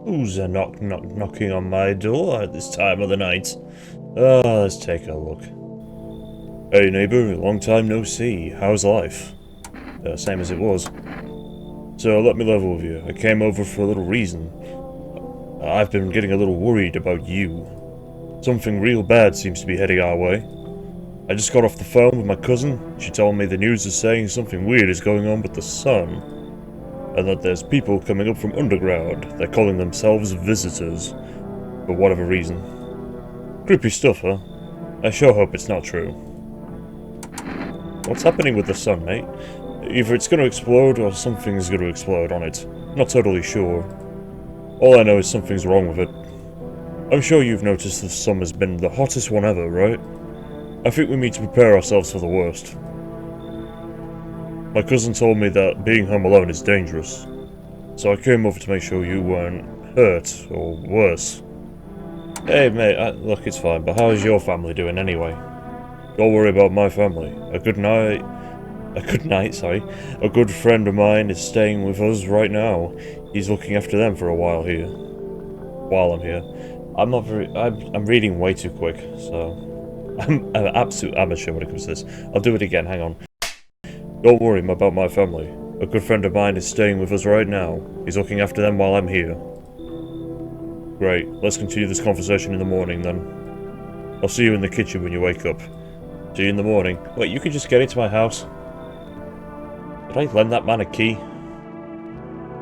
Who's knocking on my door at this time of the night? Let's take a look. Hey neighbour, long time no see. How's life? Same as it was. So let me level with you. I came over for a little reason. I've been getting a little worried about you. Something real bad seems to be heading our way. I just got off the phone with my cousin. She told me the news is saying something weird is going on with the sun. And that there's people coming up from underground. They're calling themselves visitors. For whatever reason. Creepy stuff, huh? I sure hope it's not true. What's happening with the sun, mate? Either it's gonna explode or something's gonna explode on it. Not totally sure. All I know is something's wrong with it. I'm sure you've noticed the summer's been the hottest one ever, right? I think we need to prepare ourselves for the worst. My cousin told me that being home alone is dangerous, so I came over to make sure you weren't hurt, or worse. Hey mate, look, it's fine, but how is your family doing anyway? Don't worry about my family. A good friend of mine is staying with us right now. He's looking after them for a while here. While I'm here. I'm reading way too quick, so I'm an absolute amateur when it comes to this. I'll do it again, hang on. Don't worry about my family. A good friend of mine is staying with us right now. He's looking after them while I'm here. Great, let's continue this conversation in the morning then. I'll see you in the kitchen when you wake up. See you in the morning. Wait, you can just get into my house? Did I lend that man a key?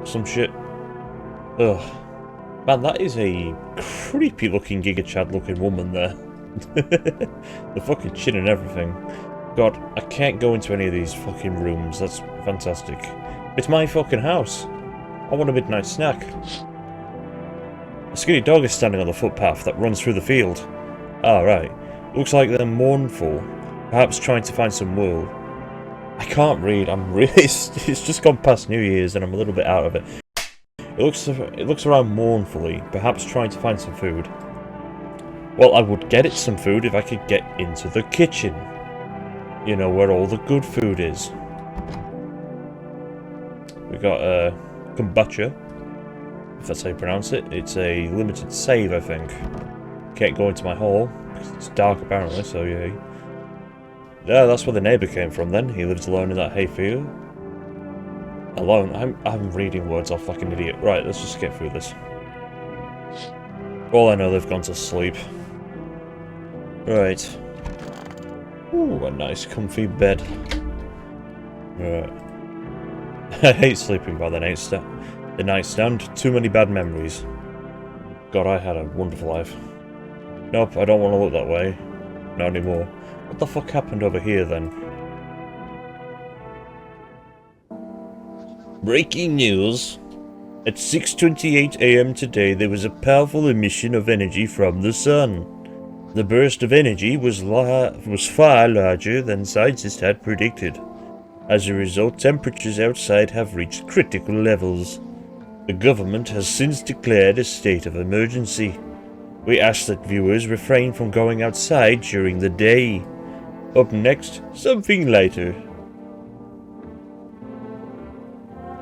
Some shit? Ugh. Man, that is a creepy looking Giga Chad looking woman there. The fucking chin and everything. God, I can't go into any of these fucking rooms. That's fantastic. It's my fucking house. I want a midnight snack. A skinny dog is standing on the footpath that runs through the field. Ah, right. Looks like they're mournful. Perhaps trying to find some wool. I can't read. I'm really... It's just gone past New Year's and I'm a little bit out of it. It looks around mournfully. Perhaps trying to find some food. Well, I would get it some food if I could get into the kitchen. You know, where all the good food is. We got kombucha, if that's how you pronounce it. It's a limited save, I think. Can't go into my hall, because it's dark apparently, so yeah. Yeah, that's where the neighbour came from then. He lives alone in that hayfield. Alone? I'm reading words off like an idiot. Right, let's just get through this. All I know, they've gone to sleep. Right. Ooh, a nice comfy bed. Right. I hate sleeping by the nightstand. Too many bad memories. God, I had a wonderful life. Nope, I don't want to look that way. Not anymore. What the fuck happened over here then? Breaking news. At 6:28 AM today, there was a powerful emission of energy from the sun. The burst of energy was far larger than scientists had predicted. As a result, temperatures outside have reached critical levels. The government has since declared a state of emergency. We ask that viewers refrain from going outside during the day. Up next, something lighter.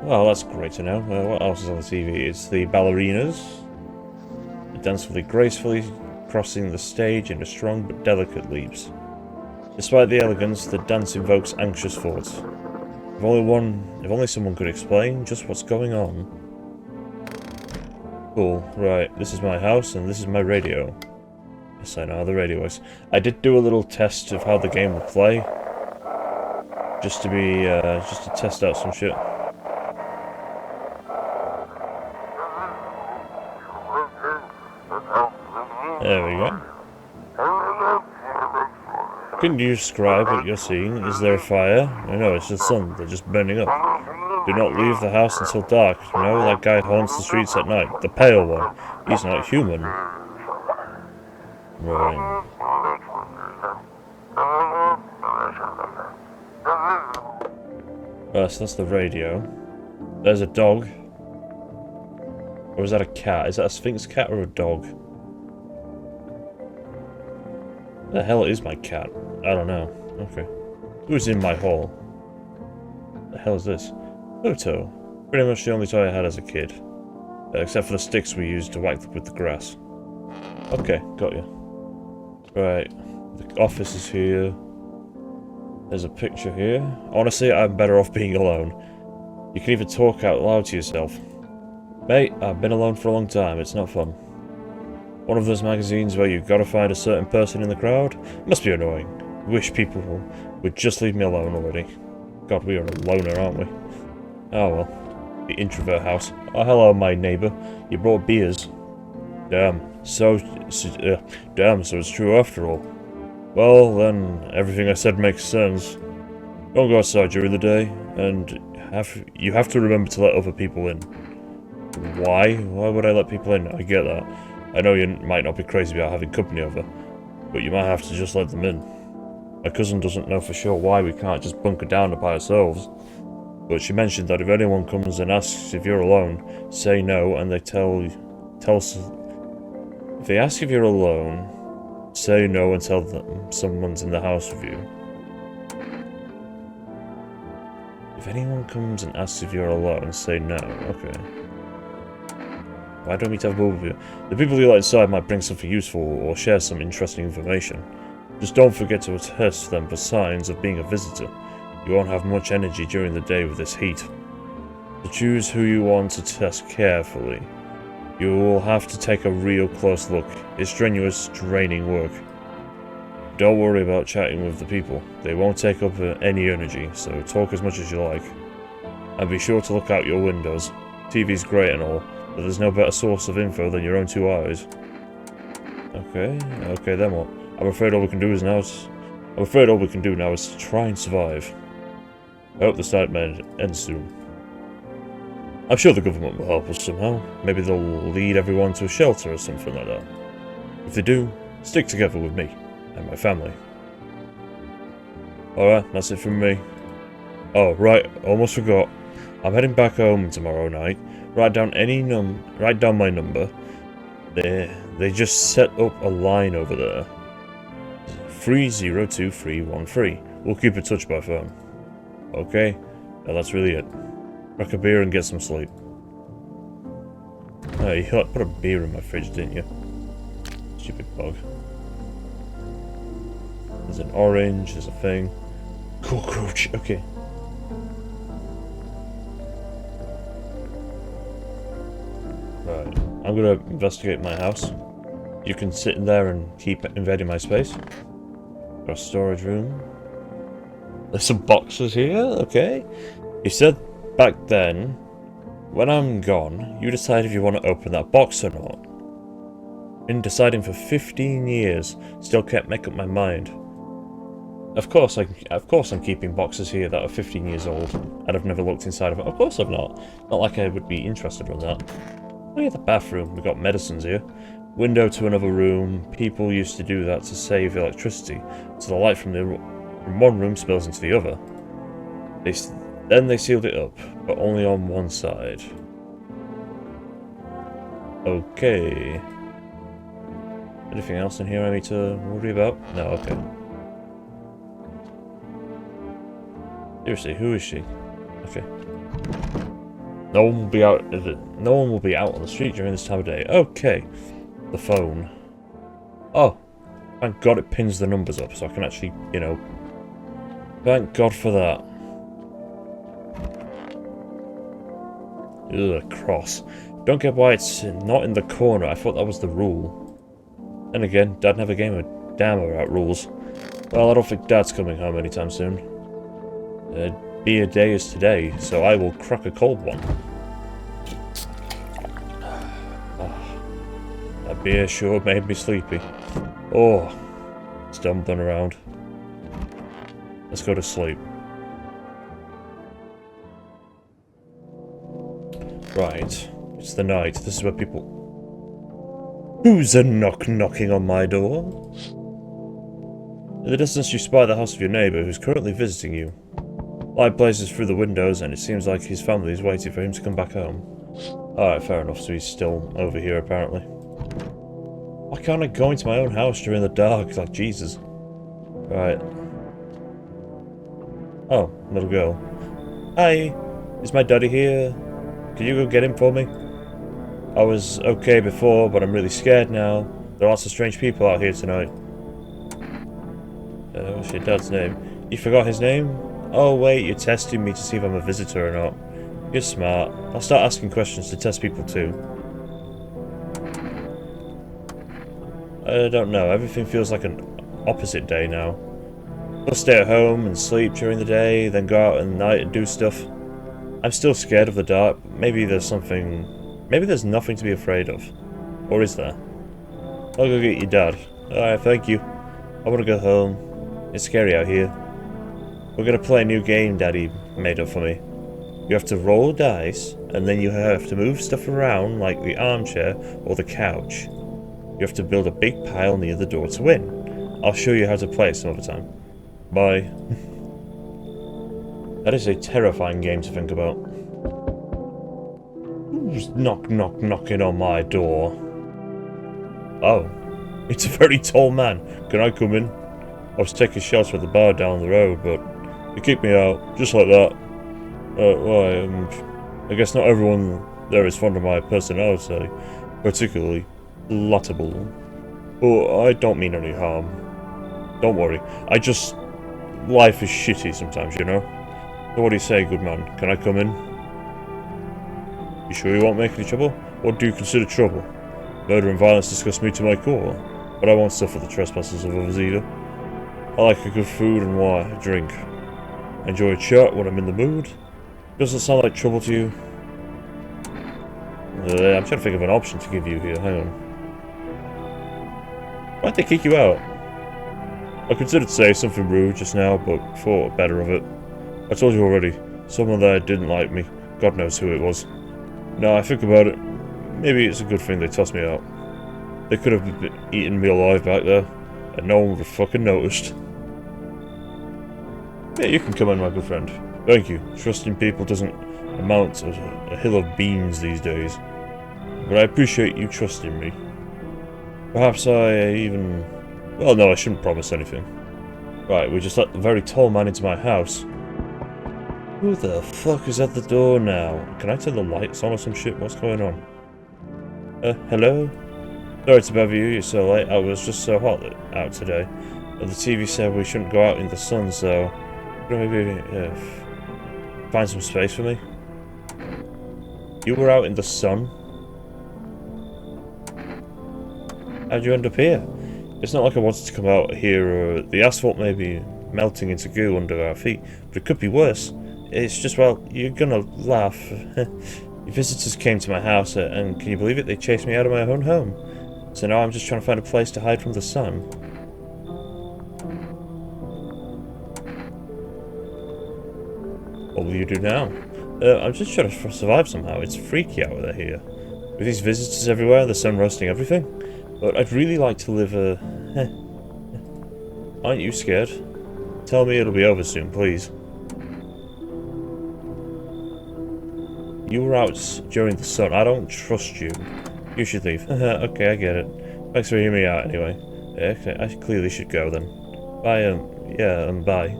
Well, that's great to know. What else is on the TV? It's the ballerinas. They dance gracefully, crossing the stage in a strong but delicate leaps. Despite the elegance, the dance invokes anxious thoughts. If only someone could explain just what's going on. Cool, right, this is my house and this is my radio. Yes, I know how the radio works. I did do a little test of how the game would play. Just to test out some shit. There we go. Can you describe what you're seeing? Is there a fire? No, it's the sun. They're just burning up. Do not leave the house until dark. You know, that guy haunts the streets at night. The pale one. He's not human. Right. So that's the radio. There's a dog. Or is that a cat? Is that a Sphinx cat or a dog? The hell is my cat? I don't know. Okay. Who's in my hall? The hell is this? Photo. Pretty much the only toy I had as a kid. Except for the sticks we used to whack with the grass. Okay, got you. Right. The office is here. There's a picture here. Honestly, I'm better off being alone. You can even talk out loud to yourself. Mate, I've been alone for a long time. It's not fun. One of those magazines where you've got to find a certain person in the crowd? Must be annoying. Wish people would just leave me alone already. God, we are a loner, aren't we? Oh well. The introvert house. Oh, hello, my neighbour. You brought beers. Damn. So it's true after all. Well, then, everything I said makes sense. Don't go outside during the day, and you have to remember to let other people in. Why? Why would I let people in? I get that. I know you might not be crazy about having company over, but you might have to just let them in. My cousin doesn't know for sure why we can't just bunker down by ourselves, but she mentioned that if anyone comes and asks if you're alone, say no, and if they ask if you're alone, say no and tell them someone's in the house with you. If anyone comes and asks if you're alone, say no. Okay. Why don't we have both of you? The people you let inside might bring something useful or share some interesting information. Just don't forget to test them for signs of being a visitor. You won't have much energy during the day with this heat. So choose who you want to test carefully. You will have to take a real close look. It's strenuous, draining work. Don't worry about chatting with the people. They won't take up any energy, so talk as much as you like. And be sure to look out your windows. TV's great and all, but there's no better source of info than your own two eyes. Okay, then what? I'm afraid all we can do now is to try and survive. I hope this nightmare ends soon. I'm sure the government will help us somehow. Maybe they'll lead everyone to a shelter or something like that. If they do, stick together with me and my family. Alright, that's it from me. Oh, right, almost forgot. I'm heading back home tomorrow night. Write down my number. They just set up a line over there. 302313. We'll keep in touch by phone. Okay? Now that's really it. Crack a beer and get some sleep. Oh, you put a beer in my fridge, didn't you? Stupid bug. There's an orange, there's a thing. Cockroach, okay. Right, I'm gonna investigate my house. You can sit in there and keep invading my space. Got a storage room. There's some boxes here, okay. You said back then, when I'm gone, you decide if you want to open that box or not. Been deciding for 15 years, still can't make up my mind. Of course I'm keeping boxes here that are 15 years old, and I've never looked inside of it. Of course I've not. Not like I would be interested in that. Oh yeah, the bathroom. We've got medicines here. Window to another room. People used to do that to save electricity, so the light from one room spills into the other. Then they sealed it up, but only on one side. Okay. Anything else in here I need to worry about? No, okay. Seriously, who is she? Okay. No one will be out on the street during this time of day. Okay. The phone. Oh. Thank God it pins the numbers up so I can actually, you know. Thank God for that. Ugh, cross. Don't get why it's not in the corner. I thought that was the rule. And again, Dad never gave a damn about rules. Well, I don't think Dad's coming home anytime soon. Be a day as today, so I will crack a cold one. That beer sure made me sleepy. Oh, stumbling around. Let's go to sleep. Right, it's the night. This is where people... Who's a knocking on my door? In the distance you spy the house of your neighbour who's currently visiting you. Light blazes through the windows and it seems like his family is waiting for him to come back home. Alright, fair enough, so he's still over here apparently. Why can't I go into my own house during the dark? Like, Jesus. Right. Oh, little girl. Hi, is my daddy here? Can you go get him for me? I was okay before, but I'm really scared now. There are lots of strange people out here tonight. What's your dad's name? You forgot his name? Oh wait, you're testing me to see if I'm a visitor or not. You're smart. I'll start asking questions to test people too. I don't know, everything feels like an opposite day now. We'll stay at home and sleep during the day, then go out at night and do stuff. I'm still scared of the dark, but maybe there's nothing to be afraid of. Or is there? I'll go get your dad. Alright, thank you. I want to go home. It's scary out here. We're gonna play a new game Daddy made up for me. You have to roll dice, and then you have to move stuff around like the armchair or the couch. You have to build a big pile near the door to win. I'll show you how to play it some other time. Bye. That is a terrifying game to think about. Who's knocking on my door? Oh, it's a very tall man. Can I come in? I was taking shelter at the bar down the road, but they kicked me out, just like that. I guess not everyone there is fond of my personality, particularly Lottable. But I don't mean any harm. Don't worry, life is shitty sometimes, you know? So what do you say, good man? Can I come in? You sure you won't make any trouble? What do you consider trouble? Murder and violence disgust me to my core, but I won't suffer the trespasses of others either. I like a good food and wine, drink. I enjoy a chat when I'm in the mood. Doesn't sound like trouble to you. I'm trying to think of an option to give you here, hang on. Why'd they kick you out? I considered saying something rude just now, but thought better of it. I told you already, someone there didn't like me. God knows who it was. Now I think about it, maybe it's a good thing they tossed me out. They could have been eating me alive back there, and no one would have fucking noticed. Yeah, you can come in, my good friend. Thank you. Trusting people doesn't amount to a hill of beans these days. But I appreciate you trusting me. Perhaps I even... Well, no, I shouldn't promise anything. Right, we just let the very tall man into my house. Who the fuck is at the door now? Can I turn the lights on or some shit? What's going on? Hello? Sorry to bother you, you're so late. I was just so hot out today. But the TV said we shouldn't go out in the sun, so... Maybe find some space for me? You were out in the sun? How'd you end up here? It's not like I wanted to come out here, or the asphalt may be melting into goo under our feet, but it could be worse. It's just, well, you're gonna laugh. Your visitors came to my house, and can you believe it? They chased me out of my own home. So now I'm just trying to find a place to hide from the sun. What will you do now? I'm just trying to survive somehow. It's freaky out there here. With these visitors everywhere, the sun roasting everything. But I'd really like to live a... Aren't you scared? Tell me it'll be over soon, please. You were out during the sun. I don't trust you. You should leave. Okay, I get it. Thanks for hearing me out anyway. Okay, I clearly should go then. Bye, bye.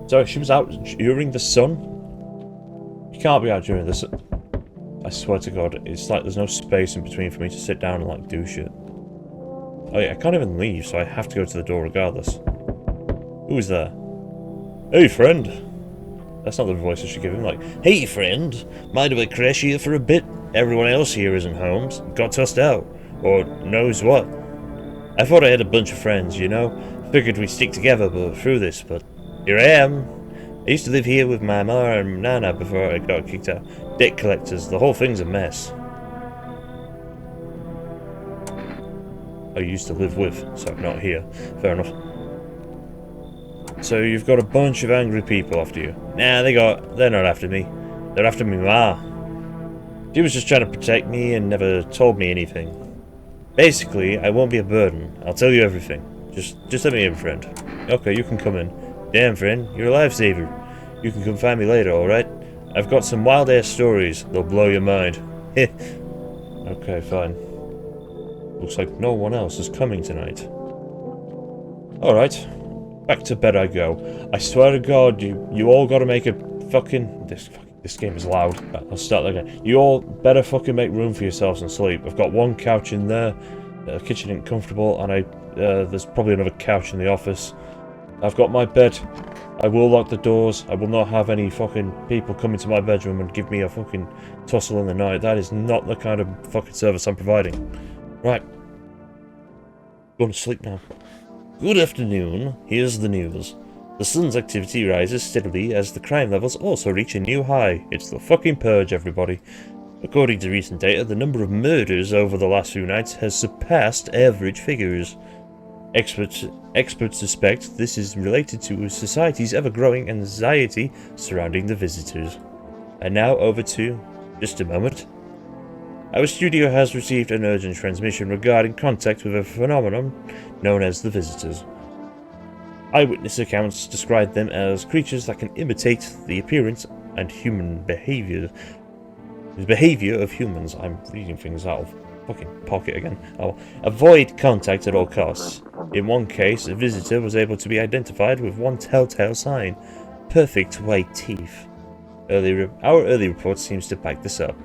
Sorry, she was out during the sun? You can't be out during the sun. I swear to God, it's like there's no space in between for me to sit down and like do shit. Oh yeah, I can't even leave, so I have to go to the door regardless. Who is there? Hey, friend. That's not the voice I should give him. Like, hey friend, mind if I crash here for a bit? Everyone else here isn't home. Got tossed out. Or knows what. I thought I had a bunch of friends, you know? Figured we'd stick together through this, but here I am. I used to live here with my ma and nana before I got kicked out. Debt collectors, the whole thing's a mess. I used to live with, so not here. Fair enough. So you've got a bunch of angry people after you. Nah, they're not after me. They're after me ma. She was just trying to protect me and never told me anything. Basically, I won't be a burden. I'll tell you everything. Just let me in, friend. Okay, you can come in. Damn, friend, you're a lifesaver. You can come find me later, alright? I've got some wild-ass stories. They'll blow your mind. Heh. Okay, fine. Looks like no one else is coming tonight. Alright. Back to bed I go. I swear to God, you all gotta make a fucking... This game is loud. I'll start that again. You all better fucking make room for yourselves and sleep. I've got one couch in there. The kitchen isn't comfortable, and there's probably another couch in the office. I've got my bed. I will lock the doors. I will not have any fucking people come into my bedroom and give me a fucking tussle in the night. That is not the kind of fucking service I'm providing. Right. Going to sleep now. Good afternoon. Here's the news. The sun's activity rises steadily as the crime levels also reach a new high. It's the fucking purge, everybody. According to recent data, the number of murders over the last few nights has surpassed average figures. Experts suspect this is related to society's ever-growing anxiety surrounding the visitors. And now over to... just a moment. Our studio has received an urgent transmission regarding contact with a phenomenon known as the visitors. Eyewitness accounts describe them as creatures that can imitate the appearance and human behavior. The behavior of humans. I'm reading things out of fucking pocket again. Oh, avoid contact at all costs. In one case, a visitor was able to be identified with one telltale sign: perfect white teeth. Our early report seems to back this up.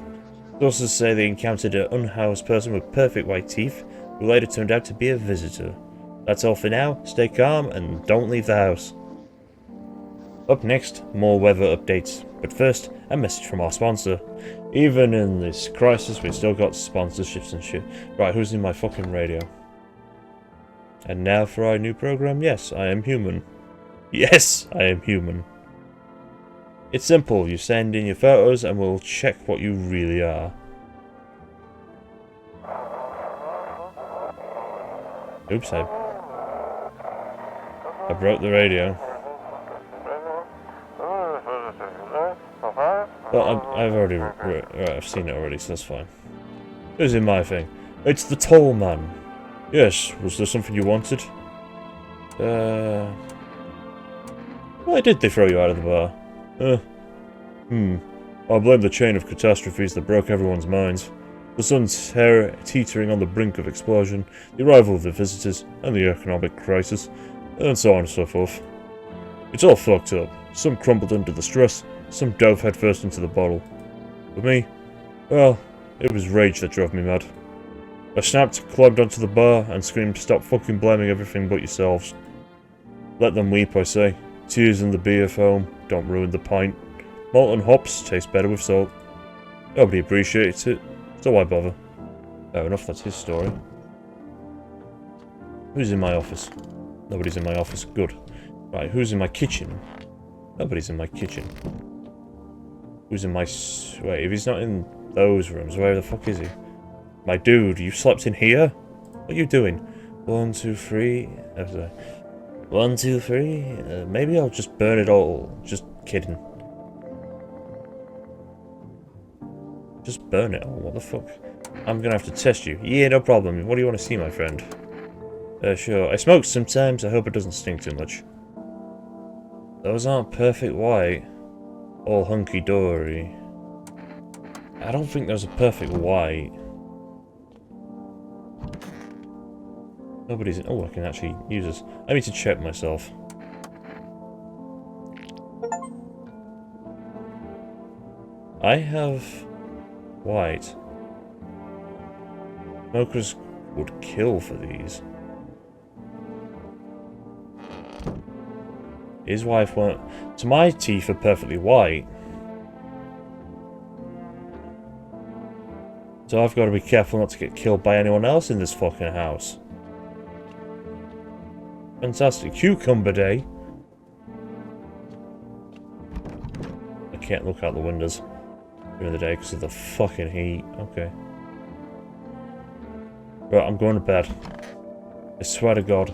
Sources say they encountered an unhoused person with perfect white teeth, who later turned out to be a visitor. That's all for now. Stay calm and don't leave the house. Up next, more weather updates. But first, a message from our sponsor. Even in this crisis, we still got sponsorships and shit. Right, who's in my fucking radio? And now for our new program. Yes, I am human. Yes, I am human. It's simple. You send in your photos and we'll check what you really are. Oops, I broke the radio. Well, I've seen it already, so that's fine. Who's in my thing? It's the tall man. Yes, was there something you wanted? Why did they throw you out of the bar? I blame the chain of catastrophes that broke everyone's minds. The sun's teetering on the brink of explosion, the arrival of the visitors, and the economic crisis, and so on and so forth. It's all fucked up. Some crumbled under the stress, some dove headfirst into the bottle. For me, well, it was rage that drove me mad. I snapped, climbed onto the bar, and screamed, "Stop fucking blaming everything but yourselves." Let them weep, I say. Tears in the beer foam, don't ruin the pint. Molten hops taste better with salt. Nobody appreciates it, so why bother? Fair enough, that's his story. Who's in my office? Nobody's in my office, good. Right, who's in my kitchen? Nobody's in my kitchen. Who's in my... wait, if he's not in those rooms, where the fuck is he? My dude, you slept in here? What are you doing? 1, 2, 3... 1, 2, 3... maybe I'll just burn it all. Just kidding. Just burn it all, what the fuck? I'm gonna have to test you. Yeah, no problem. What do you want to see, my friend? Sure. I smoke sometimes, I hope it doesn't stink too much. Those aren't perfect white. All hunky-dory. I don't think those are perfect white. Nobody's in... oh, I can actually use this. I need to check myself. I have... white. Smokers would kill for these. His wife weren't... So my teeth are perfectly white. So I've got to be careful not to get killed by anyone else in this fucking house. Fantastic. Cucumber day. I can't look out the windows during the day because of the fucking heat. Okay. Right, I'm going to bed. I swear to God.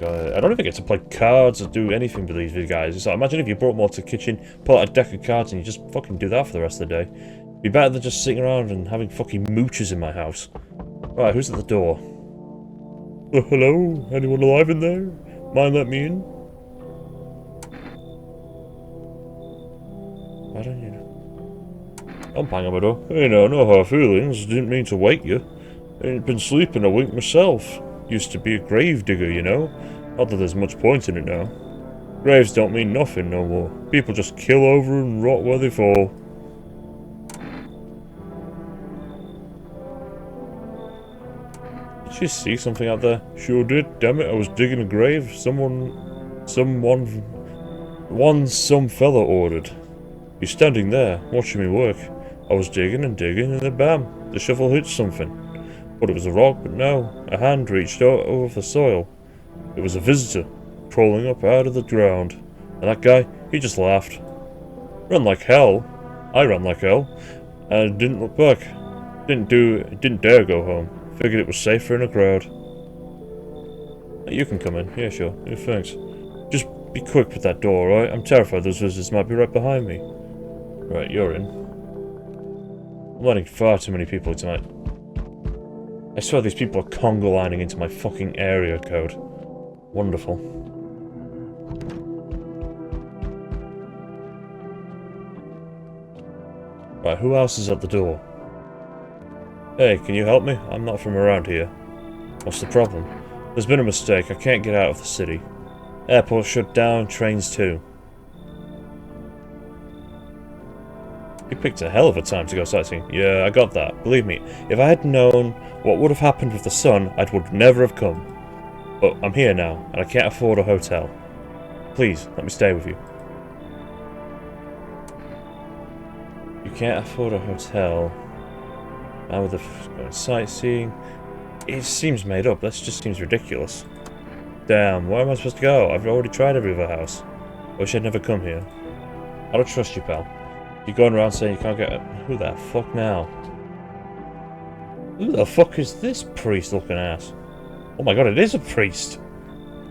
I don't even get to play cards or do anything with these guys. It's like, imagine if you brought them all to the kitchen, pull out a deck of cards and you just fucking do that for the rest of the day. It'd be better than just sitting around and having fucking mooches in my house. Right, who's at the door? Hello? Anyone alive in there? Mind let me in? Why don't you... Don't bang on my door. Hey now, no hard feelings. Didn't mean to wake you. Ain't been sleeping a wink myself. Used to be a grave digger, you know. Not that there's much point in it now. Graves don't mean nothing no more. People just kill over and rot where they fall. Did you see something out there? Sure did. Damn it, I was digging a grave. Some fella ordered. He's standing there, watching me work. I was digging and digging, and then bam, the shovel hit something. Thought it was a rock, but no. A hand reached out over the soil. It was a visitor, crawling up out of the ground. And that guy, he just laughed. Run like hell. I ran like hell. And didn't look back. Didn't dare go home. Figured it was safer in a crowd. You can come in. Yeah, sure. Yeah, thanks. Just be quick with that door, alright? I'm terrified those visitors might be right behind me. Right, you're in. I'm letting far too many people tonight. I swear these people are Congo lining into my fucking area code. Wonderful. Right, who else is at the door? Hey, can you help me? I'm not from around here. What's the problem? There's been a mistake. I can't get out of the city. Airport shut down, trains too. You picked a hell of a time to go sightseeing. Yeah, I got that. Believe me, if I had known what would have happened with the sun, I would never have come. But I'm here now, and I can't afford a hotel. Please, let me stay with you. You can't afford a hotel. Now with the sightseeing... It seems made up. That just seems ridiculous. Damn, where am I supposed to go? I've already tried every other house. I wish I'd never come here. I don't trust you, pal. You're going around saying you can't get... Who the fuck now? Who the fuck is this priest-looking ass? Oh my god, it is a priest!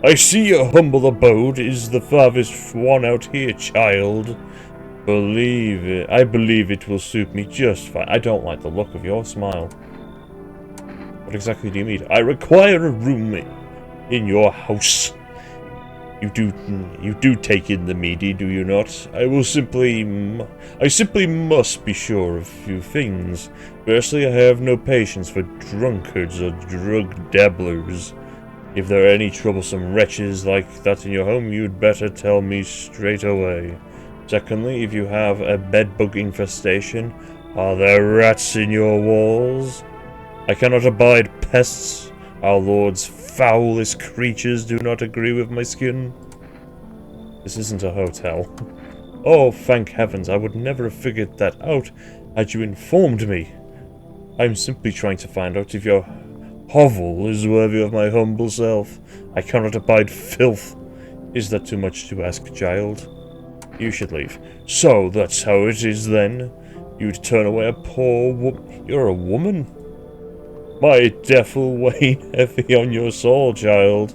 I see your humble abode is the farthest one out here, child. Believe it. I believe it will suit me just fine. I don't like the look of your smile. What exactly do you mean? I require a room in your house. You do take in the meaty, do you not? I simply must be sure of a few things. Firstly, I have no patience for drunkards or drug dabblers. If there are any troublesome wretches like that in your home, you'd better tell me straight away. Secondly, if you have a bedbug infestation, are there rats in your walls? I cannot abide pests. Our Lord's foulest creatures do not agree with my skin. This isn't a hotel. Oh, thank heavens, I would never have figured that out had you informed me. I'm simply trying to find out if your hovel is worthy of my humble self. I cannot abide filth. Is that too much to ask, child? You should leave. So, that's how it is then? You'd turn away a poor woman? You're a woman? My death will weigh heavy on your soul, child.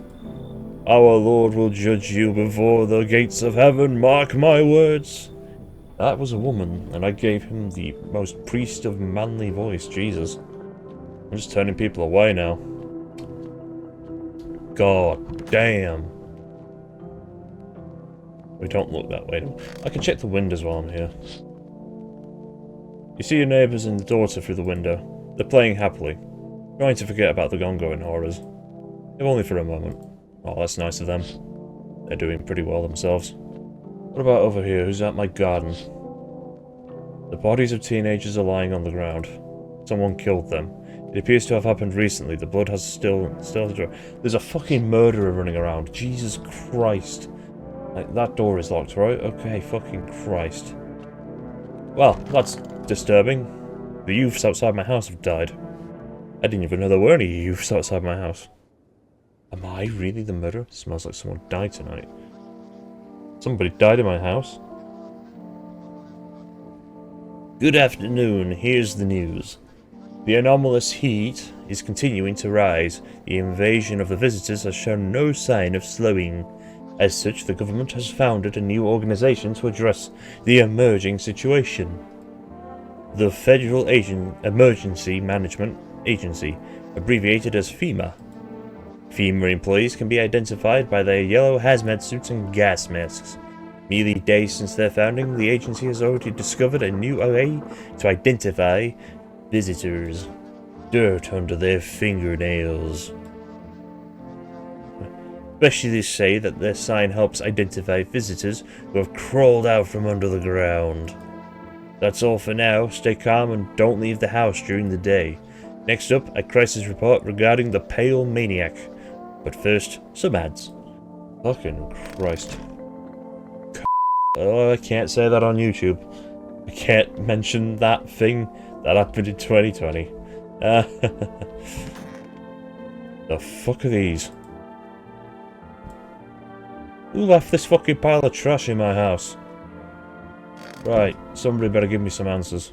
Our Lord will judge you before the gates of heaven, mark my words. That was a woman, and I gave him the most priest of manly voice, Jesus. I'm just turning people away now. God damn. We don't look that way. I can check the windows while I'm here. You see your neighbours and the daughter through the window. They're playing happily, trying to forget about the ongoing horrors. If only for a moment. Oh, that's nice of them. They're doing pretty well themselves. What about over here? Who's at my garden? The bodies of teenagers are lying on the ground. Someone killed them. It appears to have happened recently. The blood has still dry. There's a fucking murderer running around. Jesus Christ. Like, that door is locked, right? Okay, fucking Christ. Well, that's disturbing. The youths outside my house have died. I didn't even know there were any youths outside my house. Am I really the murderer? It smells like someone died tonight. Somebody died in my house. Good afternoon, here's the news. The anomalous heat is continuing to rise. The invasion of the visitors has shown no sign of slowing. As such, the government has founded a new organization to address the emerging situation. The Federal Emergency Management Agency, abbreviated as FEMA. FEMA employees can be identified by their yellow hazmat suits and gas masks. Merely days since their founding, the agency has already discovered a new way to identify visitors. Dirt under their fingernails. Specialists say that their sign helps identify visitors who have crawled out from under the ground. That's all for now. Stay calm and don't leave the house during the day. Next up, a crisis report regarding the Pale Maniac. But first, some ads. Fucking Christ. Oh, I can't say that on YouTube. I can't mention that thing that happened in 2020. The fuck are these? Who left this fucking pile of trash in my house? Right, somebody better give me some answers.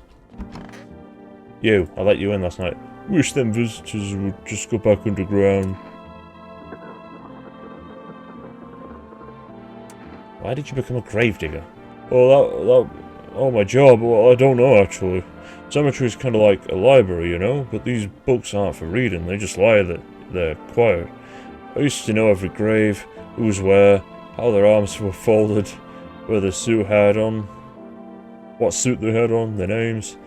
You, I let you in last night. Wish them visitors would just go back underground. Why did you become a gravedigger? Oh, my job? Well, I don't know, actually. Cemetery is kind of like a library, you know? But these books aren't for reading, they just lie that they're quiet. I used to know every grave, who's where, how their arms were folded, where the suit had on, what suit they had on, their names.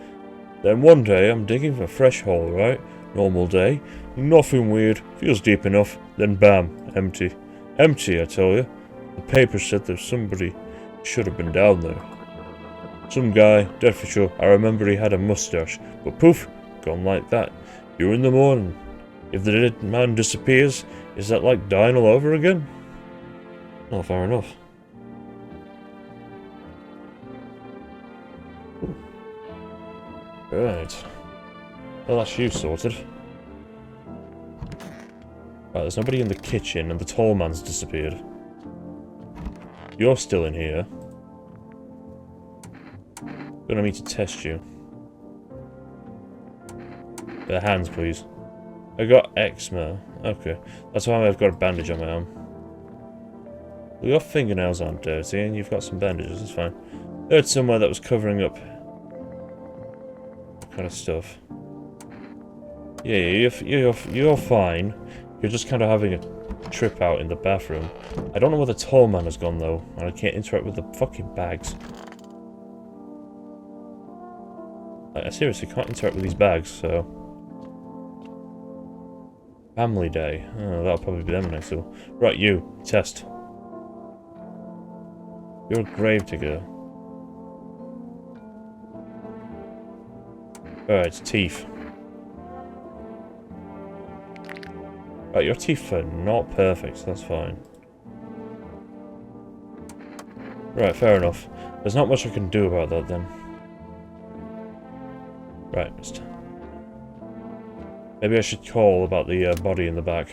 Then one day, I'm digging for a fresh hole, right? Normal day. Nothing weird, feels deep enough, then bam, empty. Empty, I tell you. The paper said that somebody should have been down there. Some guy, dead for sure. I remember he had a mustache, but poof, gone like that. You're in the morning. If the dead man disappears, is that like dying all over again? Oh, fair enough. Right. Well, that's you sorted. Right, there's nobody in the kitchen, and the tall man's disappeared. You're still in here. Gonna need to test you. Hands, please. I got eczema. Okay. That's why I've got a bandage on my arm. Well, your fingernails aren't dirty, and you've got some bandages. It's fine. I heard somewhere that was covering up that kind of stuff. Yeah, you're fine. You're just kind of having a trip out in the bathroom. I don't know where the tall man has gone though, and I can't interact with the fucking bags. I seriously can't interact with these bags, so... Family day. Oh, that'll probably be them next door. Right, you. Test. You're a gravedigger. Alright, teeth. Right, your teeth are not perfect, so that's fine. Right, fair enough. There's not much I can do about that then. Right, maybe I should call about the body in the back.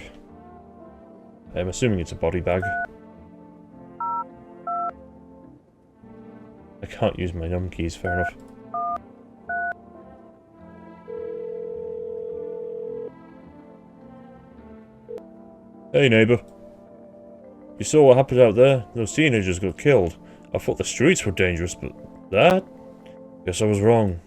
I'm assuming it's a body bag. I can't use my num keys, fair enough. Hey neighbour. You saw what happened out there? Those teenagers got killed. I thought the streets were dangerous, but that? Guess I was wrong.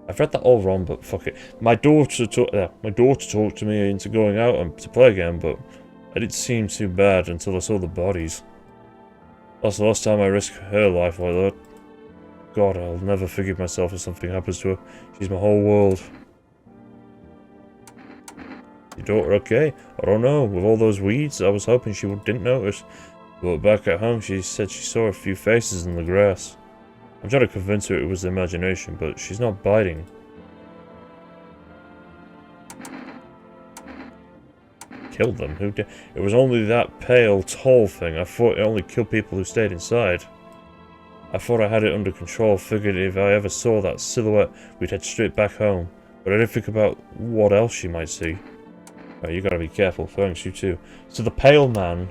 I've read that all wrong, but fuck it. My daughter talked to me into going out and to play again, but it didn't seem too bad until I saw the bodies. That's the last time I risked her life like that. God, I'll never forgive myself if something happens to her. She's my whole world. Your daughter okay? I don't know. With all those weeds, I was hoping she didn't notice. But back at home, she said she saw a few faces in the grass. I'm trying to convince her it was imagination, but she's not biting. killed them. Who did? It was only that pale, tall thing. I thought it only killed people who stayed inside. I thought I had it under control, figured if I ever saw that silhouette, we'd head straight back home. But I didn't think about what else she might see. Right, you gotta be careful, thanks, you too. So the pale man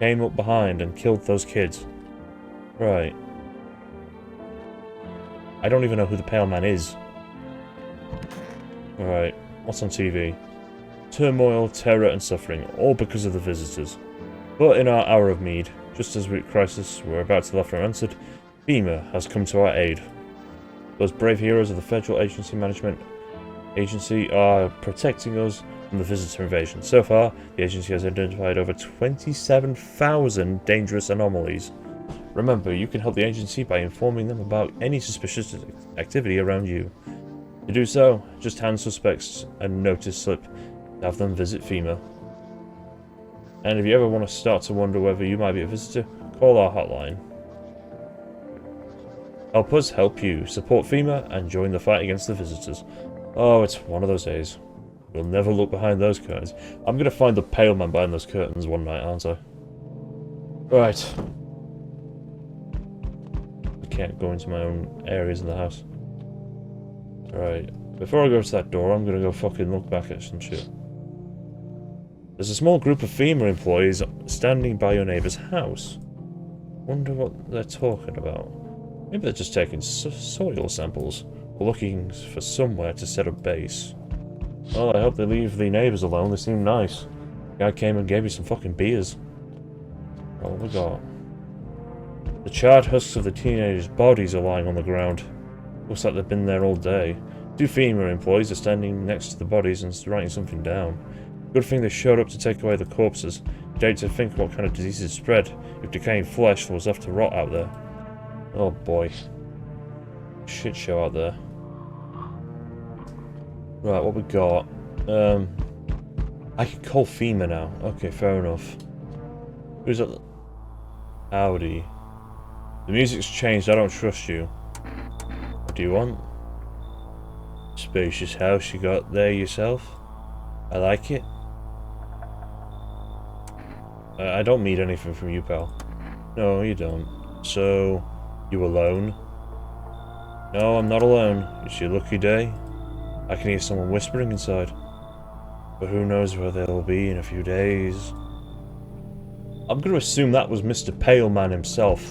came up behind and killed those kids. Right. I don't even know who the pale man is. Right, what's on TV? Turmoil, terror and suffering, all because of the visitors. But in our hour of need, just as we crisis we're about to left unanswered, FEMA has come to our aid. Those brave heroes of the Federal Agency Management Agency are protecting us from the visitor invasion. So far, the agency has identified over 27,000 dangerous anomalies. Remember, you can help the agency by informing them about any suspicious activity around you. To do so, just hand suspects a notice slip to have them visit FEMA. And if you ever want to start to wonder whether you might be a visitor, call our hotline. Help us help you. Support FEMA and join the fight against the visitors. Oh, it's one of those days. We'll never look behind those curtains. I'm going to find the pale man behind those curtains one night, aren't I? Right. I can't go into my own areas in the house. Right. Before I go to that door, I'm going to go fucking look back at some shit. There's a small group of FEMA employees standing by your neighbour's house. Wonder what they're talking about. Maybe they're just taking soil samples, or looking for somewhere to set up base. Well, I hope they leave the neighbours alone, they seem nice. The guy came and gave me some fucking beers. What have we got? The charred husks of the teenagers' bodies are lying on the ground. Looks like they've been there all day. Two FEMA employees are standing next to the bodies and writing something down. Good thing they showed up to take away the corpses. Date to think what kind of diseases spread if decaying flesh was left to rot out there. Oh boy. Shit show out there. Right, what we got? I can call FEMA now. Okay, fair enough. Who's that? Howdy. The music's changed, I don't trust you. What do you want? Spacious house you got there yourself? I like it. I don't need anything from you, pal. No, you don't. So, you alone? No, I'm not alone. It's your lucky day. I can hear someone whispering inside. But who knows where they'll be in a few days. I'm going to assume that was Mr. Pale Man himself.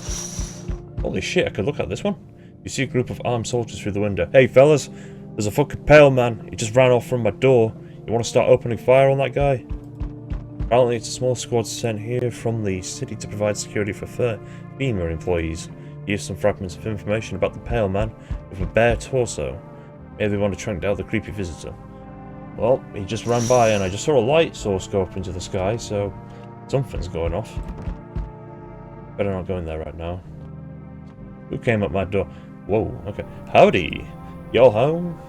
Holy shit, I could look at this one. You see a group of armed soldiers through the window. Hey fellas, there's a fucking Pale Man. He just ran off from my door. You want to start opening fire on that guy? Apparently it's a small squad sent here from the city to provide security for FEMA employees. Here's some fragments of information about the Pale Man with a bare torso. Maybe they want to track down the creepy visitor. Well, he just ran by and I just saw a light source go up into the sky, so something's going off. Better not go in there right now. Who came up my door? Whoa, okay. Howdy! Y'all home?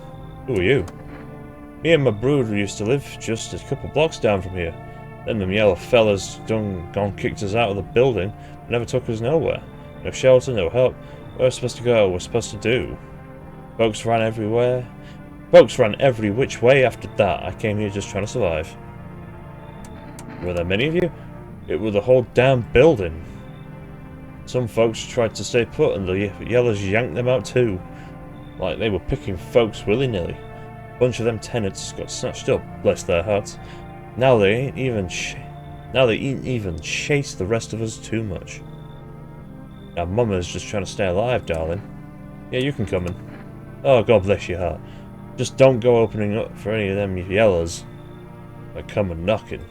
Who are you? Me and my brother used to live just a couple blocks down from here. Then them yellow fellas gone kicked us out of the building and never took us nowhere. No shelter, no help. Where we're supposed to go, we're supposed to do. Folks ran everywhere. Folks ran every which way after that. I came here just trying to survive. Were there many of you? It was the whole damn building. Some folks tried to stay put and the yellows yanked them out too. Like they were picking folks willy-nilly. A bunch of them tenants got snatched up, bless their hearts. Now they ain't even chase the rest of us too much. Now Mama's just trying to stay alive, darling. Yeah, you can come in. Oh, God bless your heart. Just don't go opening up for any of them yellows. They come and knocking.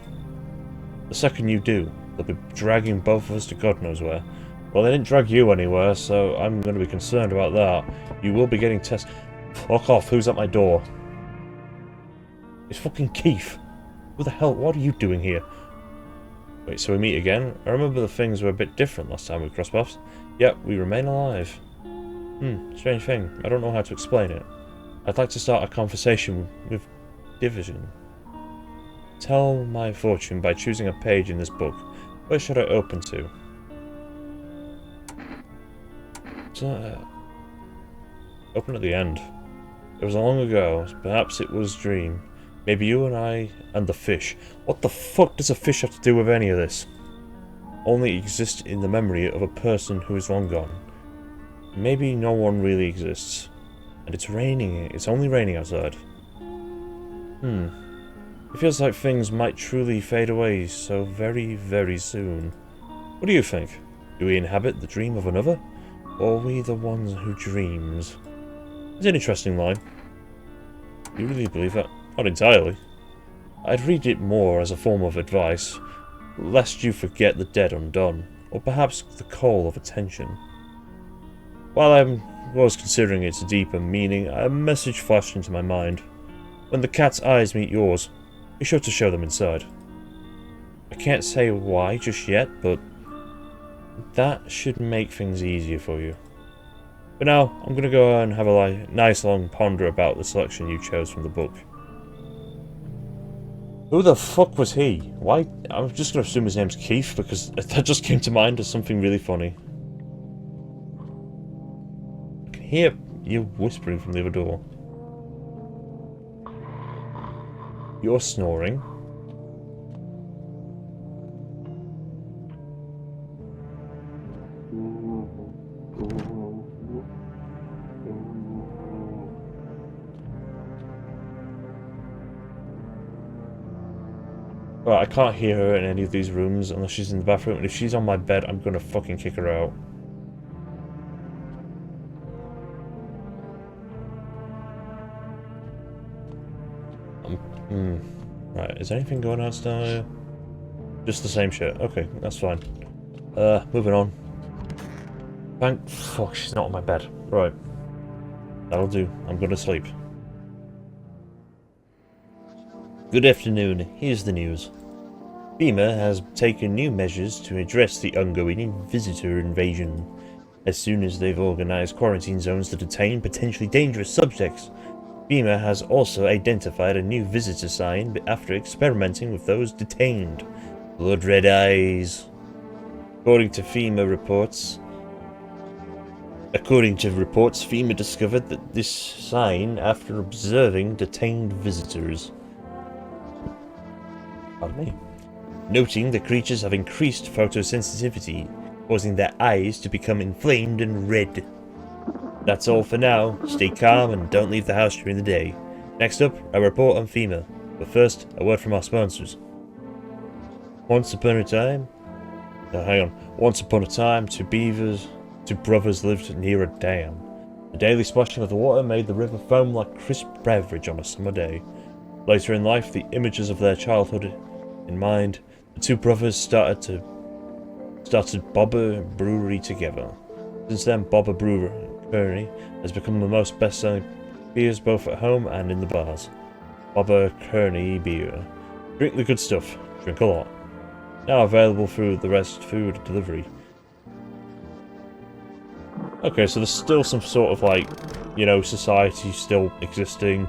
The second you do, they'll be dragging both of us to God knows where. Well, they didn't drag you anywhere, so I'm going to be concerned about that. You will be getting tested. Fuck off, who's at my door? It's fucking Keith. Who the hell, what are you doing here? Wait, so we meet again? I remember the things were a bit different last time we crossed paths. Yet, we remain alive. Strange thing. I don't know how to explain it. I'd like to start a conversation with Division. Tell my fortune by choosing a page in this book. Where should I open to? Open at the end. It was long ago. Perhaps it was a dream. Maybe you and I and the fish. What the fuck does a fish have to do with any of this? Only exist in the memory of a person who is long gone. Maybe no one really exists. And it's raining. It's only raining outside. It feels like things might truly fade away so very, very soon. What do you think? Do we inhabit the dream of another? Or are we the ones who dreams? It's an interesting line. Do you really believe that? Not entirely. I'd read it more as a form of advice, lest you forget the dead undone, or perhaps the call of attention. While I was considering its deeper meaning, a message flashed into my mind. When the cat's eyes meet yours, be sure to show them inside. I can't say why just yet, but that should make things easier for you. But now, I'm going to go and have a nice long ponder about the selection you chose from the book. Who the fuck was he? Why? I'm just going to assume his name's Keith, because that just came to mind as something really funny. I can hear you whispering from the other door. You're snoring. Right, I can't hear her in any of these rooms unless she's in the bathroom, and if she's on my bed, I'm gonna fucking kick her out. Right, is anything going on down here? Just the same shit. Okay, that's fine. Moving on. Thank fuck, she's not on my bed. Right. That'll do. I'm gonna sleep. Good afternoon. Here's the news. FEMA has taken new measures to address the ongoing visitor invasion. As soon as they've organized quarantine zones to detain potentially dangerous subjects, FEMA has also identified a new visitor sign after experimenting with those detained. Blood red eyes. According to reports, FEMA discovered that this sign after observing detained visitors. Pardon me. Noting the creatures have increased photosensitivity, causing their eyes to become inflamed and red. That's all for now. Stay calm and don't leave the house during the day. Next up, a report on FEMA. But first, a word from our sponsors. Once upon a time, two brothers lived near a dam. The daily splashing of the water made the river foam like crisp beverage on a summer day. Later in life, the images of their childhood in mind, the two brothers started Bobber Brewery together. Since then, Bobber Brewery has become the most best-selling beers both at home and in the bars. Bobber Kearney beer. Drink the good stuff. Drink a lot. Now available through the Rest Food delivery. Okay, so there's still some sort of like, you know, society still existing.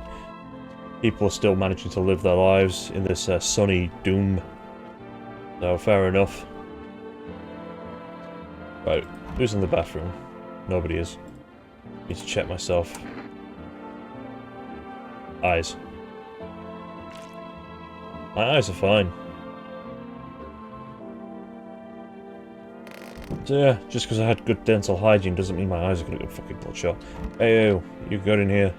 People are still managing to live their lives in this sunny doom. So, fair enough. Right, who's in the bathroom? Nobody is. Need to check myself. Eyes. My eyes are fine. So yeah, just because I had good dental hygiene doesn't mean my eyes are gonna get fucking bloodshot. Hey, you got in here.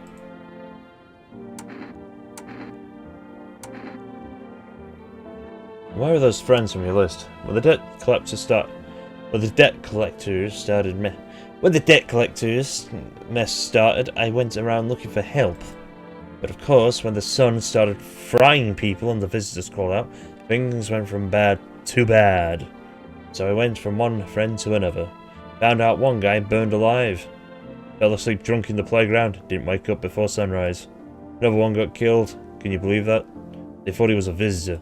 Where are those friends from your list? When the debt collectors mess started, I went around looking for help. But of course, when the sun started frying people and the visitors called out, things went from bad to bad. So I went from one friend to another. Found out one guy burned alive. Fell asleep drunk in the playground, didn't wake up before sunrise. Another one got killed. Can you believe that? They thought he was a visitor.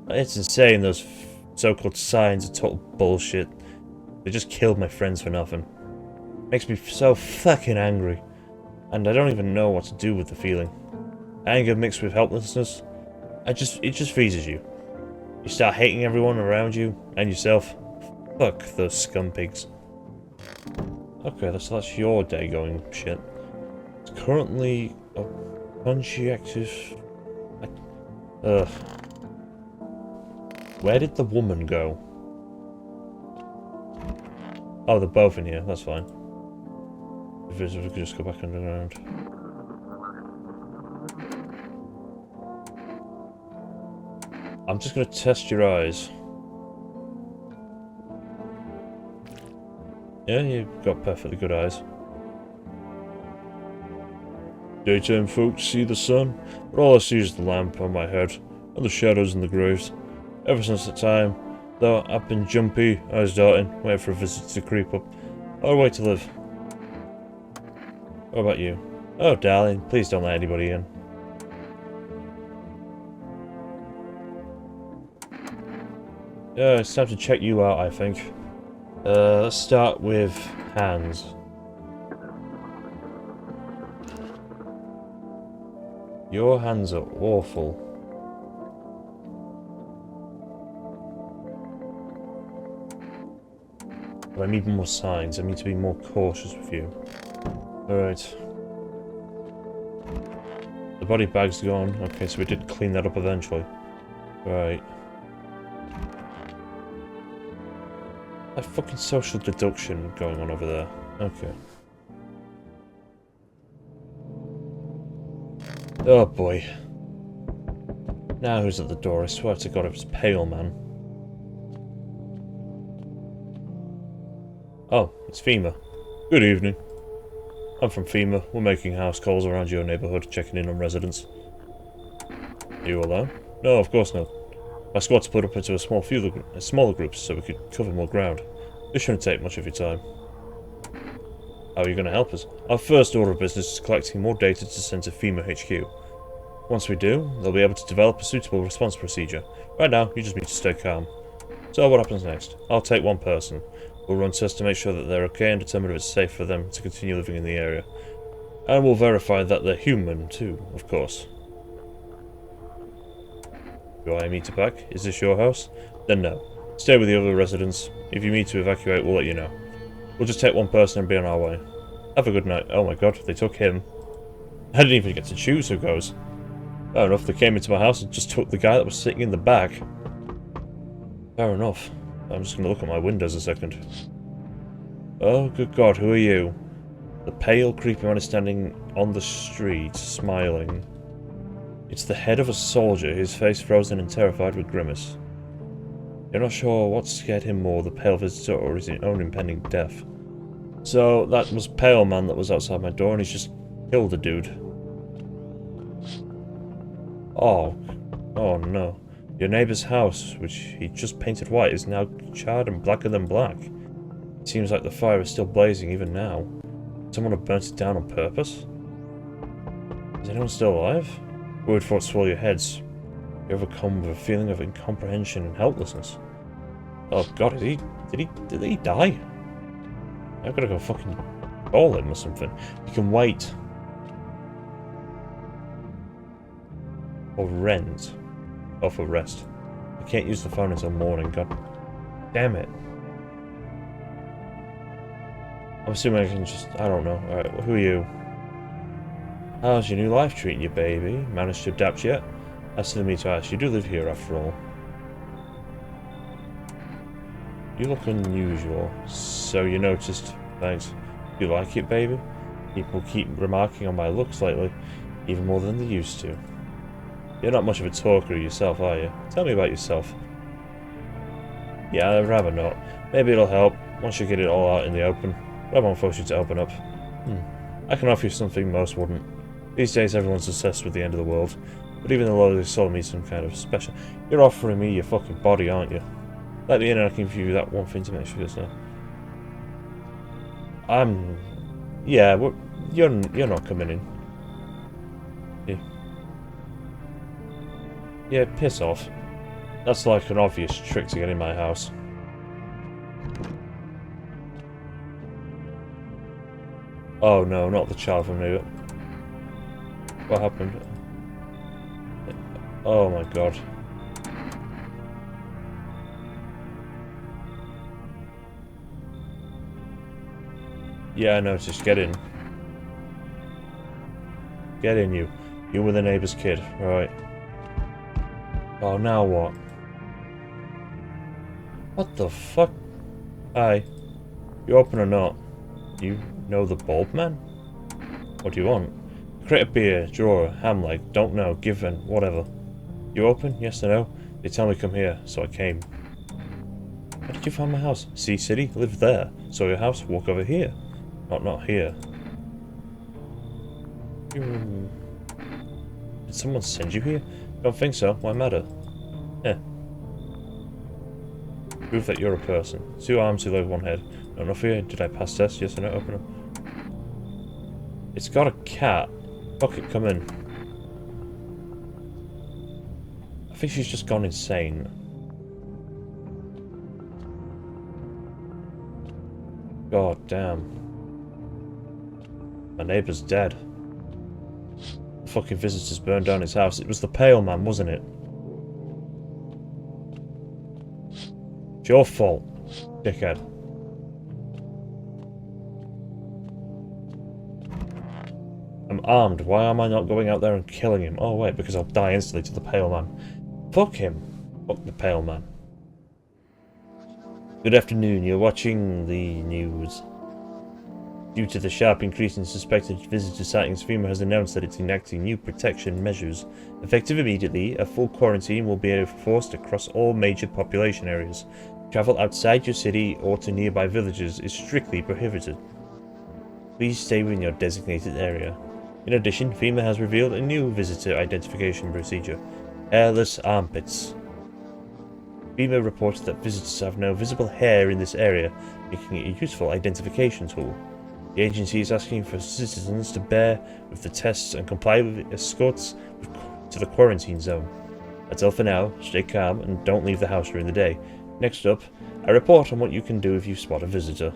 It's insane, those so-called signs are total bullshit. They just killed my friends for nothing. Makes me so fucking angry. And I don't even know what to do with the feeling. Anger mixed with helplessness. It just freezes you. You start hating everyone around you and yourself. Fuck those scum pigs. Okay, so that's your day going shit. It's currently a conscientious. Ugh. Where did the woman go? Oh, they're both in here. That's fine. If we could just go back underground. I'm just gonna test your eyes. Yeah, you've got perfectly good eyes. Daytime folks see the sun, but all I see is the lamp on my head, and the shadows in the graves. Ever since that time, though, I've been jumpy, eyes darting, waiting for a visit to creep up. What a way to live. What about you? Oh, darling, please don't let anybody in. Yeah, it's time to check you out, I think. Let's start with hands. Your hands are awful. But I need more signs. I need to be more cautious with you. Alright. The body bag's gone. Okay, so we did clean that up eventually. Right. That fucking social deduction going on over there. Okay. Oh boy. Now who's at the door? I swear to God it was Pale Man. Oh, it's FEMA. Good evening. I'm from FEMA. We're making house calls around your neighbourhood, checking in on residents. Are you alone? No, of course not. My squad split up into smaller groups so we could cover more ground. This shouldn't take much of your time. How are you going to help us? Our first order of business is collecting more data to send to FEMA HQ. Once we do, they'll be able to develop a suitable response procedure. Right now, you just need to stay calm. So what happens next? I'll take one person. We'll run tests to make sure that they're okay and determine if it's safe for them to continue living in the area. And we'll verify that they're human too, of course. Do I need to pack? Is this your house? Then no. Stay with the other residents. If you need to evacuate, we'll let you know. We'll just take one person and be on our way. Have a good night. Oh my god, they took him. I didn't even get to choose who goes. Fair enough, they came into my house and just took the guy that was sitting in the back. Fair enough. I'm just going to look at my windows a second. Oh, good god, who are you? The pale, creepy man is standing on the street, smiling. It's the head of a soldier, his face frozen and terrified with grimace. You're not sure what scared him more, the pale visitor or his own impending death. So, that was Pale Man that was outside my door and he's just killed a dude. Oh no. Your neighbour's house, which he just painted white, is now charred and blacker than black. It seems like the fire is still blazing even now. Someone had burnt it down on purpose? Is anyone still alive? Word for it swallow your heads. You're overcome with a feeling of incomprehension and helplessness. Oh god, did he die? I've gotta go fucking call him or something. You can wait. Or rent. Or for rest. I can't use the phone until morning, god damn it. I'm assuming I can just, I don't know. Alright, well, who are you? How's your new life treating you, baby? Managed to adapt yet? As to me to ask, you do live here after all. You look unusual. So you noticed. Thanks. You like it, baby? People keep remarking on my looks lately, even more than they used to. You're not much of a talker yourself, are you? Tell me about yourself. Yeah, I'd rather not. Maybe it'll help, once you get it all out in the open. I won't force you to open up. I can offer you something most wouldn't. These days everyone's obsessed with the end of the world, but even the lowly soul needs some kind of special... You're offering me your fucking body, aren't you? Let me in and I can give you that one thing to make sure it's there. Yeah, you're not coming in. Yeah, piss off. That's like an obvious trick to get in my house. Oh no, not the child from neighbor. What happened? Oh my god. Yeah, I noticed. Get in. Get in, you. You were the neighbor's kid, right? Oh, now what? What the fuck? Hi. You open or not? You know the bulb man? What do you want? Crate of beer, drawer, ham leg, don't know, given, whatever. You open? Yes or no? They tell me come here, so I came. How did you find my house? Sea City? Live there. Saw your house? Walk over here. Not here. Did someone send you here? Don't think so. Why matter? Eh. Prove that you're a person. 2 arms, 2 legs, 1 head. Not enough here. Did I pass test? Yes or no? Open up. It's got a cat. Fuck it, come in. I think she's just gone insane. God damn. My neighbour's dead. The fucking visitors burned down his house. It was the pale man, wasn't it? It's your fault, dickhead. I'm armed. Why am I not going out there and killing him? Oh wait, because I'll die instantly to the pale man. Fuck him. Fuck the pale man. Good afternoon, you're watching the news. Due to the sharp increase in suspected visitor sightings, FEMA has announced that it's enacting new protection measures. Effective immediately, a full quarantine will be enforced across all major population areas. Travel outside your city or to nearby villages is strictly prohibited. Please stay within your designated area. In addition, FEMA has revealed a new visitor identification procedure: hairless armpits. FEMA reports that visitors have no visible hair in this area, making it a useful identification tool. The agency is asking for citizens to bear with the tests and comply with escorts to the quarantine zone. That's all for now. Stay calm and don't leave the house during the day. Next up, a report on what you can do if you spot a visitor.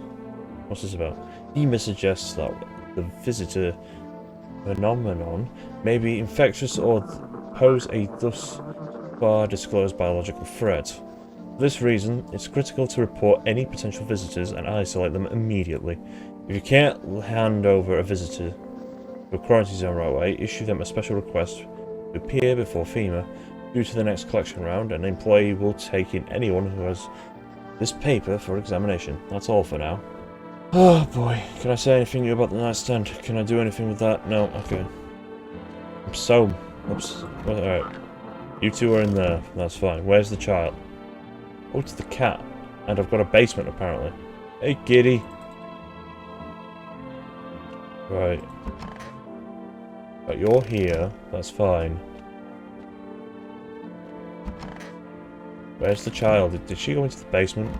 What's this about? FEMA suggests that the visitor phenomenon may be infectious or pose a thus far disclosed biological threat. For this reason, it's critical to report any potential visitors and isolate them immediately. If you can't hand over a visitor to a quarantine zone right away, issue them a special request to appear before FEMA. Due to the next collection round, an employee will take in anyone who has this paper for examination. That's all for now. Oh boy, can I say anything about the nightstand? Can I do anything with that? No? Okay. I'm so... Oops. Alright. You two are in there. That's fine. Where's the child? Oh, it's the cat. And I've got a basement, apparently. Hey, kitty. Right. But you're here. That's fine. Where's the child? Did she go into the basement?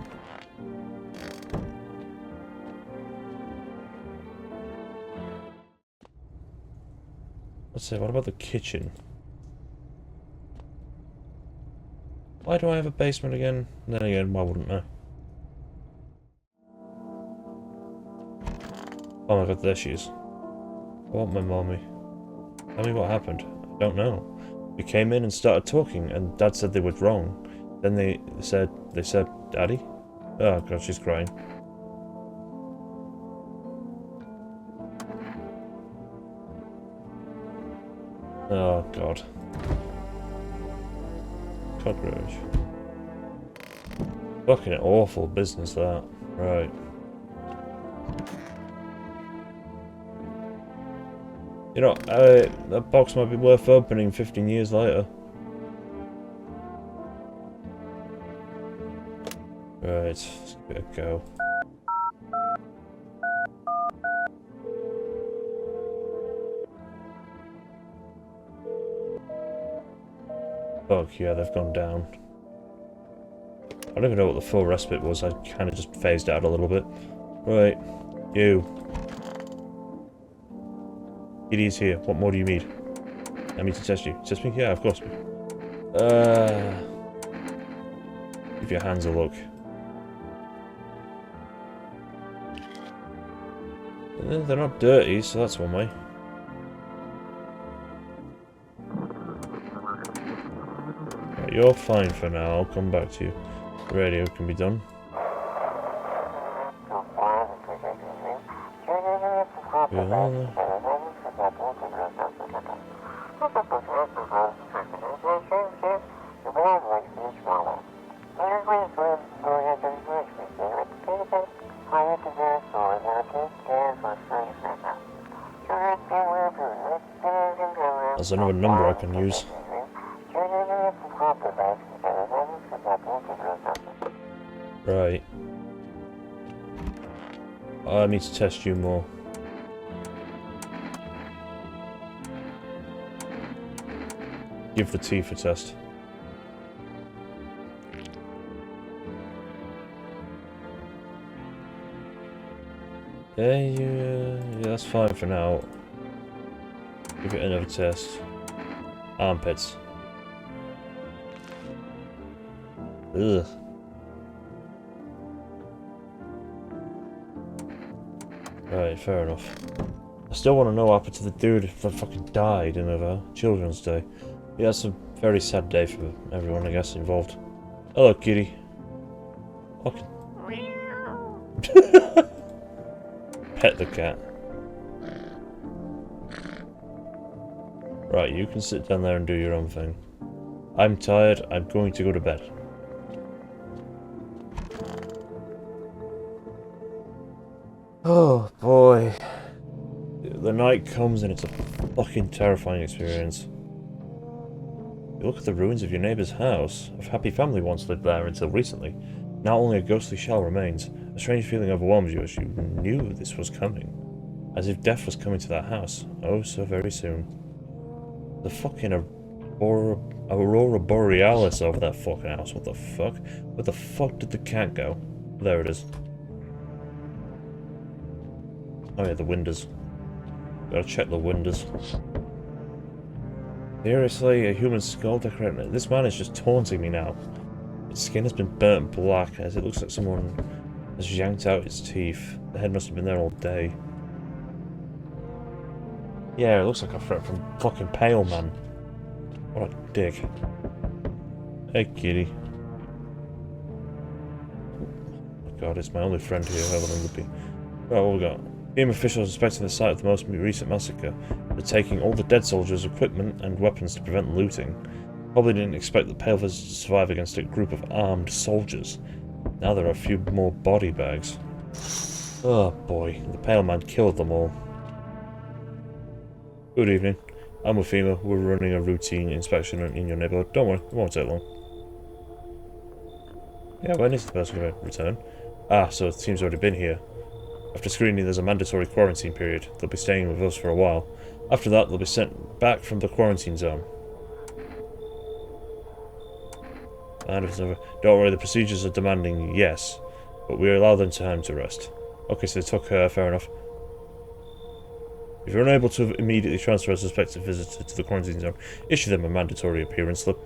Let's see, what about the kitchen? Why do I have a basement again? Then again, why wouldn't I? Oh my god, there she is. I want my mommy. Tell me what happened. I don't know. We came in and started talking, and Dad said they were wrong. Then they said, Daddy? Oh god, she's crying. Oh god. Cockroach. Fucking awful business, that. Right. You know, that box might be worth opening 15 years later. Right, let's give it a go. Fuck, yeah, they've gone down. I don't even know what the full respite was, I kind of just phased out a little bit. Right, you. Kitty's here, what more do you need? I need to test you. Test me? Yeah, of course. Give your hands a look. They're not dirty, so that's one way. Right, you're fine for now, I'll come back to you. The radio can be done. That's another number I can use. Right. I need to test you more. Give the teeth a test. Yeah, that's fine for now. Give it another test. Armpits. Ugh. Right, fair enough. I still want to know what happened to the dude that fucking died in a Children's Day. Yeah, it's a very sad day for everyone, I guess, involved. Hello, kitty. Okay. Pet the cat. Right, you can sit down there and do your own thing. I'm tired, I'm going to go to bed. Oh boy. The night comes and it's a fucking terrifying experience. You look at the ruins of your neighbour's house. A happy family once lived there until recently. Now only a ghostly shell remains. A strange feeling overwhelms you as you knew this was coming. As if death was coming to that house. Oh, so very soon. The fucking Aurora Borealis over that fucking house. What the fuck? Where the fuck did the cat go? There it is. Oh yeah, the windows. Gotta check the windows. Seriously, a human skull decorated. This man is just taunting me now. Its skin has been burnt black as it looks like someone has yanked out its teeth. The head must have been there all day. Yeah, it looks like a threat from fucking Pale Man. What a dick. Hey, kitty. Oh my god, it's my only friend here. How long would be? Right, what we got? Team officials suspecting the site of the most recent massacre. They're taking all the dead soldiers' equipment and weapons to prevent looting. Probably didn't expect the Pale Visitors to survive against a group of armed soldiers. Now there are a few more body bags. Oh boy, the Pale Man killed them all. Good evening. I'm with FEMA. We're running a routine inspection in your neighborhood. Don't worry, it won't take long. Yeah, when is the person going to return? Ah, so the team's already been here. After screening, there's a mandatory quarantine period. They'll be staying with us for a while. After that, they'll be sent back from the quarantine zone. And if don't worry, the procedures are demanding, yes, but we allow them time to rest. Okay, so they took her, fair enough. If you're unable to immediately transfer a suspected visitor to the quarantine zone, issue them a mandatory appearance slip.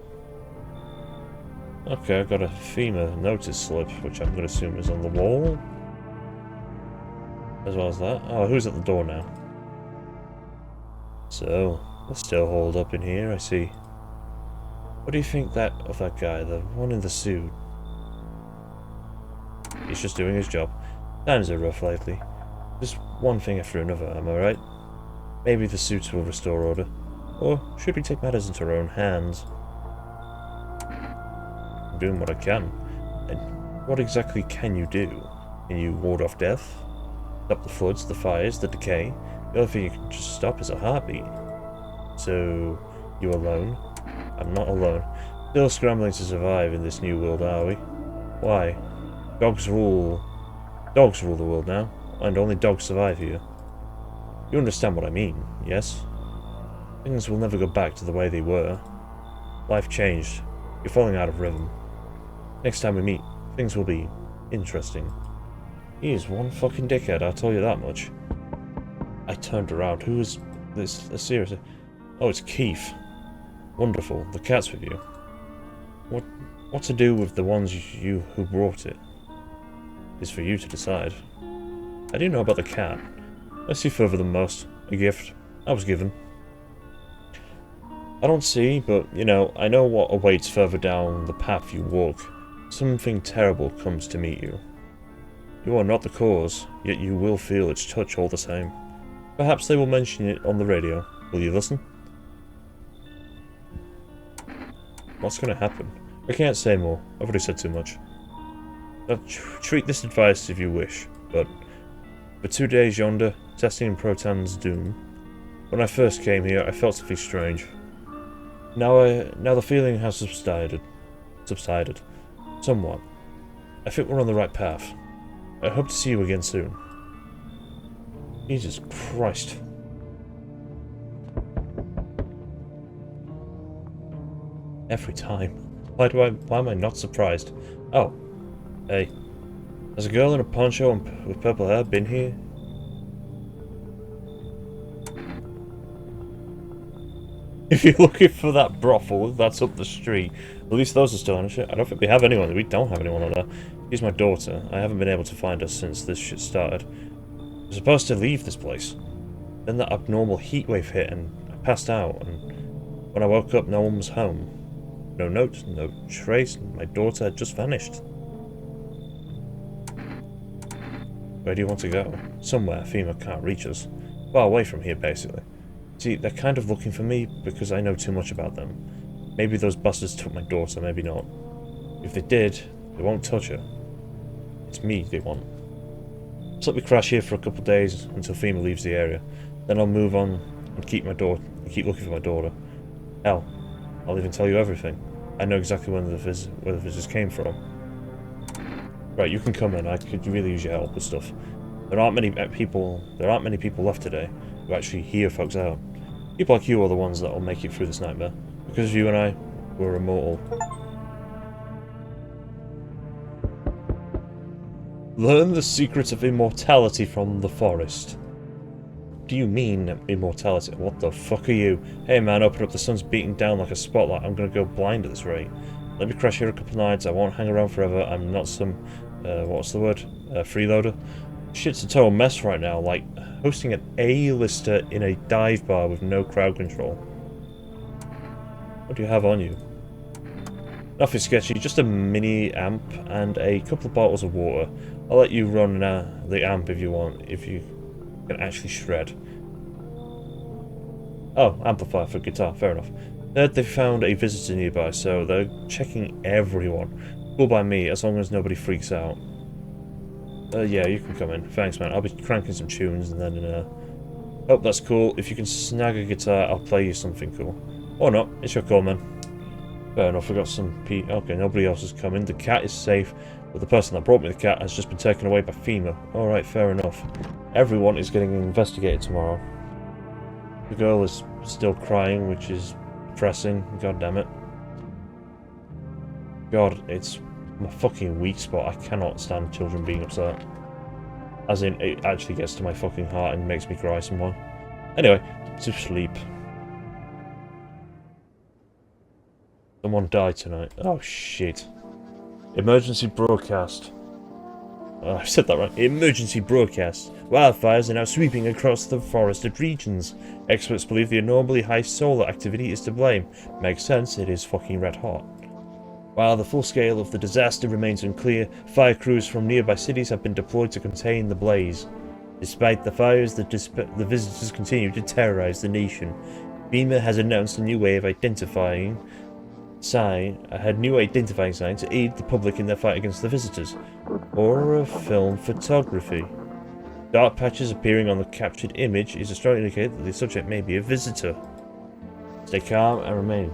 Okay, I've got a FEMA notice slip, which I'm going to assume is on the wall. As well as that. Oh, who's at the door now? So, they're still holed up in here, I see. What do you think of that guy, the one in the suit? He's just doing his job. Times are rough lately. Just one thing after another, am I right? Maybe the suits will restore order. Or should we take matters into our own hands? I'm doing what I can. And what exactly can you do? Can you ward off death? Stop the floods, the fires, the decay? The only thing you can just stop is a heartbeat. So, you alone? I'm not alone. Still scrambling to survive in this new world, are we? Why? Dogs rule the world now, and only dogs survive here. You understand what I mean, yes? Things will never go back to the way they were. Life changed. You're falling out of rhythm. Next time we meet, things will be interesting. He is one fucking dickhead, I'll tell you that much. I turned around. Who is this? Seriously? Oh, it's Keith. Wonderful. The cat's with you. What to do with the ones who brought it is for you to decide. I do know about the cat. I see further than most. A gift. I was given. I don't see, but, you know, I know what awaits further down the path you walk. Something terrible comes to meet you. You are not the cause, yet you will feel its touch all the same. Perhaps they will mention it on the radio. Will you listen? What's going to happen? I can't say more. I've already said too much. Treat this advice if you wish, but for 2 days yonder, testing Proton's doom, When I first came here, I felt something strange. Now the feeling has subsided. Somewhat. I think we're on the right path. I hope to see you again soon. Jesus Christ. Every time. Why am I not surprised? Oh. Hey. Has a girl in a poncho and with purple hair been here? If you're looking for that brothel, that's up the street. At least those are still on shit. I don't think we have anyone. We don't have anyone like that. She's my daughter. I haven't been able to find her since this shit started. I was supposed to leave this place. Then that abnormal heatwave hit and I passed out. And when I woke up, no one was home. No note, no trace. My daughter had just vanished. Where do you want to go? Somewhere FEMA can't reach us. Far away from here, basically. See, they're kind of looking for me because I know too much about them. Maybe those bastards took my daughter, maybe not. If they did, they won't touch her. It's me they want. Just let me crash here for a couple of days until FEMA leaves the area. Then I'll move on and keep looking for my daughter. Hell, I'll even tell you everything. I know exactly where the visitors came from. Right, you can come in. I could really use your help with stuff. There aren't many people left today who actually hear folks out. People like you are the ones that will make it through this nightmare. Because of you and I, we're immortal. Learn the secrets of immortality from the forest. What do you mean, immortality? What the fuck are you? Hey man, open up, the sun's beating down like a spotlight. I'm gonna go blind at this rate. Let me crash here a couple of nights. I won't hang around forever. I'm not some, what's the word? Freeloader. Shit's a total mess right now, like hosting an A-lister in a dive bar with no crowd control. What do you have on you? Nothing sketchy, just a mini amp and a couple of bottles of water. I'll let you run the amp if you want, if you can actually shred. Oh, amplifier for guitar, fair enough. Heard they found a visitor nearby, so they're checking everyone. Cool by me, as long as nobody freaks out. Yeah, you can come in. Thanks, man. I'll be cranking some tunes and then, oh, that's cool. If you can snag a guitar, I'll play you something cool. Or not. It's your call, man. Fair enough, we got some okay, nobody else is coming. The cat is safe, but the person that brought me the cat has just been taken away by FEMA. Alright, fair enough. Everyone is getting investigated tomorrow. The girl is still crying, which is depressing. God damn it. God, it's my fucking weak spot. I cannot stand children being upset. As in, it actually gets to my fucking heart and makes me cry some more. Anyway, to sleep. Someone died tonight. Oh shit. Emergency broadcast. Oh, I said that right. Emergency broadcast. Wildfires are now sweeping across the forested regions. Experts believe the abnormally high solar activity is to blame. Makes sense, it is fucking red hot. While the full scale of the disaster remains unclear, fire crews from nearby cities have been deployed to contain the blaze. Despite the fires, the visitors continue to terrorize the nation. FEMA has announced a new way of identifying signs to aid the public in their fight against the visitors. Or film photography. Dark patches appearing on the captured image is a strong indicator that the subject may be a visitor. Stay calm and remain.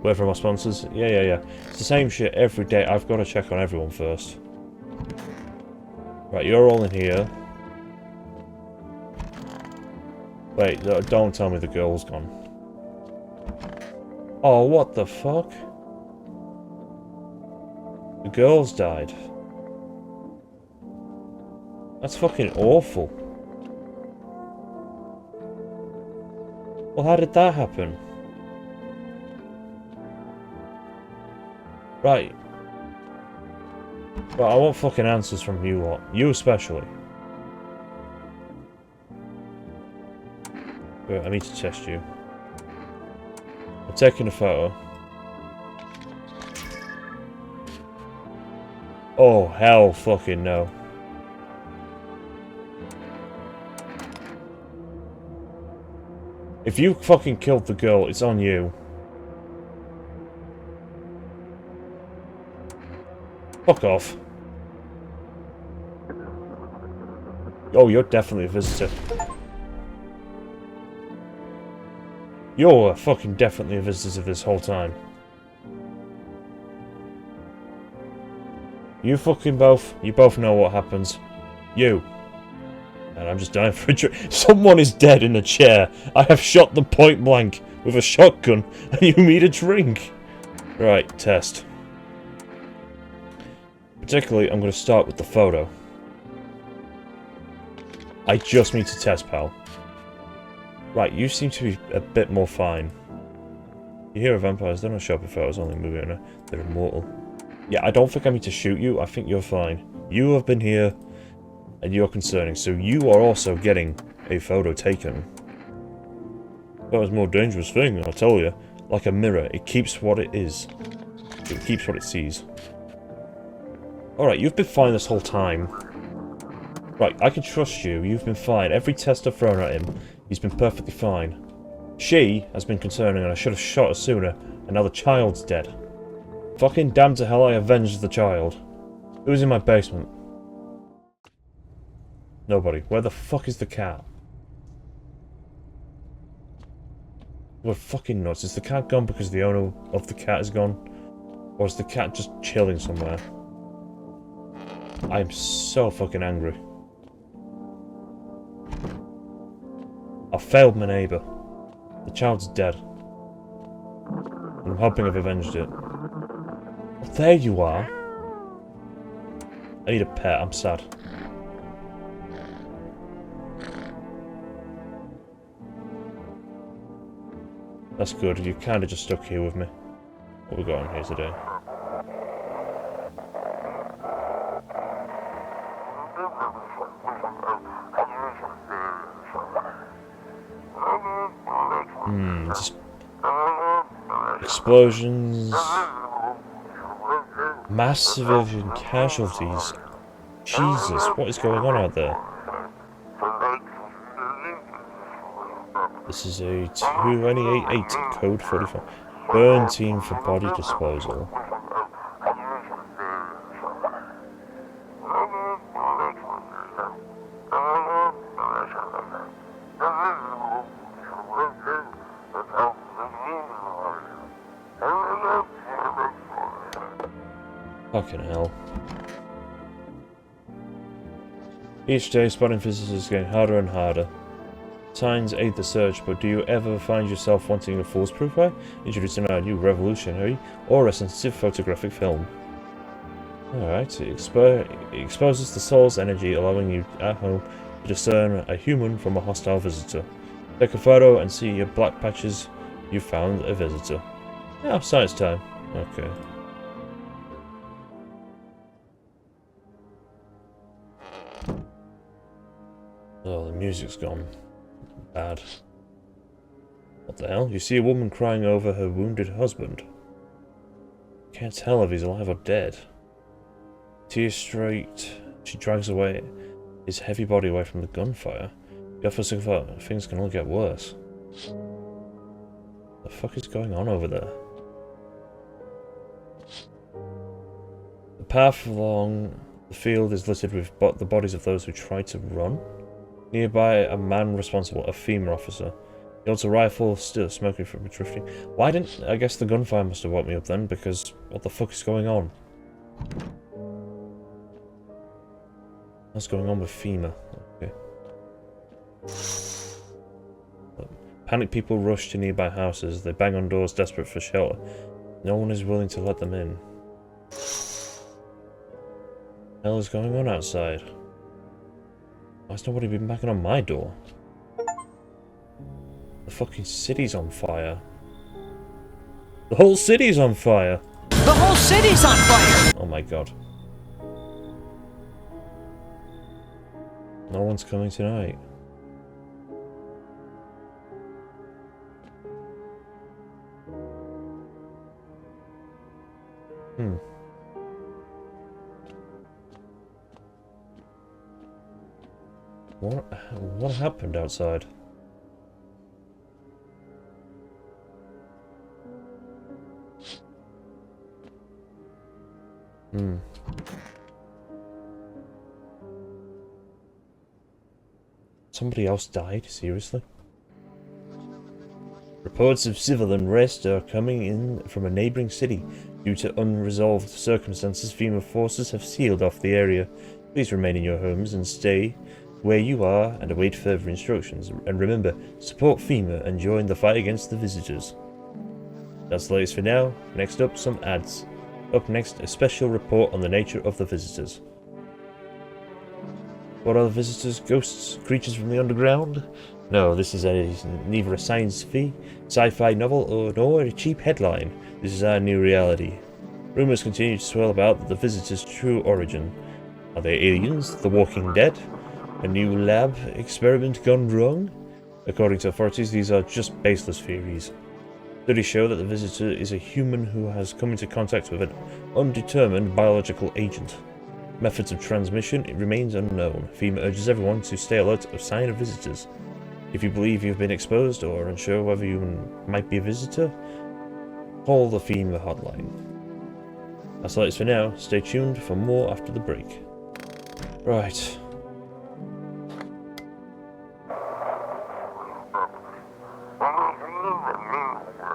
Word from our sponsors. Yeah. It's the same shit every day. I've got to check on everyone first. Right, you're all in here. Wait, don't tell me the girl's gone. Oh, what the fuck? The girl's died. That's fucking awful. Well, how did that happen? Right. Well, I want fucking answers from you lot. You especially. Wait, I need to test you. I'm taking a photo. Oh, hell fucking no. If you fucking killed the girl, it's on you. Fuck off. Oh, you're definitely a visitor. You're fucking definitely a visitor this whole time. You both know what happens. You. And I'm just dying for a drink. Someone is dead in a chair. I have shot them point blank with a shotgun, and you need a drink. Right, test. Particularly, I'm going to start with the photo. I just need to test, pal. Right, you seem to be a bit more fine. You hear of vampires, they're not shopping photos, only movie, they're immortal. Yeah, I don't think I need to shoot you, I think you're fine. You have been here, and you're concerning, so you are also getting a photo taken. That was a more dangerous thing, I'll tell you. Like a mirror, it keeps what it is. It keeps what it sees. Alright, you've been fine this whole time. Right, I can trust you, you've been fine. Every test I've thrown at him, he's been perfectly fine. She has been concerning and I should have shot her sooner, and now the child's dead. Fucking damn to hell I avenged the child. Who's in my basement? Nobody. Where the fuck is the cat? We're fucking nuts. Is the cat gone because the owner of the cat is gone? Or is the cat just chilling somewhere? I am so fucking angry. I failed my neighbour. The child's dead. And I'm hoping I've avenged it. Well, there you are. I need a pet, I'm sad. That's good, you kinda just stuck here with me. What we got on here today? Just explosions, mass civilian casualties. Jesus, what is going on out there? This is a 288 code 44. Burn team for body disposal. Fucking hell. Each day, spotting visitors is getting harder and harder. Signs aid the search, but do you ever find yourself wanting a foolproof way, introducing a new revolutionary, or a sensitive photographic film? Alright, it exposes the soul's energy, allowing you at home to discern a human from a hostile visitor. Take a photo and see your black patches, you found a visitor. Oh, science time. Okay. Oh, the music's gone. Bad. What the hell? You see a woman crying over her wounded husband. Can't tell if he's alive or dead. Tears straight, she drags away his heavy body away from the gunfire. The officer thought things can only get worse. What the fuck is going on over there? The path along the field is littered with the bodies of those who tried to run. Nearby, a man responsible, a female officer. He holds a rifle, still smoking from drifting. Why didn't... I guess the gunfire must have woke me up then, because what the fuck is going on? What's going on with FEMA? Okay. Panicked people rush to nearby houses. They bang on doors, desperate for shelter. No one is willing to let them in. What the hell is going on outside? Why has nobody been banging on my door? The fucking city's on fire. The whole city's on fire! The whole city's on fire! Oh my god. No one's coming tonight. What happened outside? Somebody else died? Seriously? Reports of civil unrest are coming in from a neighboring city. Due to unresolved circumstances, FEMA forces have sealed off the area. Please remain in your homes and stay where you are and await further instructions. And remember, support FEMA and join the fight against the visitors. That's the latest for now. Next up, some ads. Up next, a special report on the nature of the visitors. What are the visitors? Ghosts? Creatures from the underground? No, this is neither a sci-fi novel nor a cheap headline. This is our new reality. Rumors continue to swirl about the visitors' true origin. Are they aliens? The Walking Dead? A new lab experiment gone wrong? According to authorities, these are just baseless theories. Studies show that the visitor is a human who has come into contact with an undetermined biological agent. Methods of transmission remains unknown. FEMA urges everyone to stay alert of sign of visitors. If you believe you've been exposed or are unsure whether you might be a visitor, call the FEMA hotline. That's the latest for now. Stay tuned for more after the break. Right.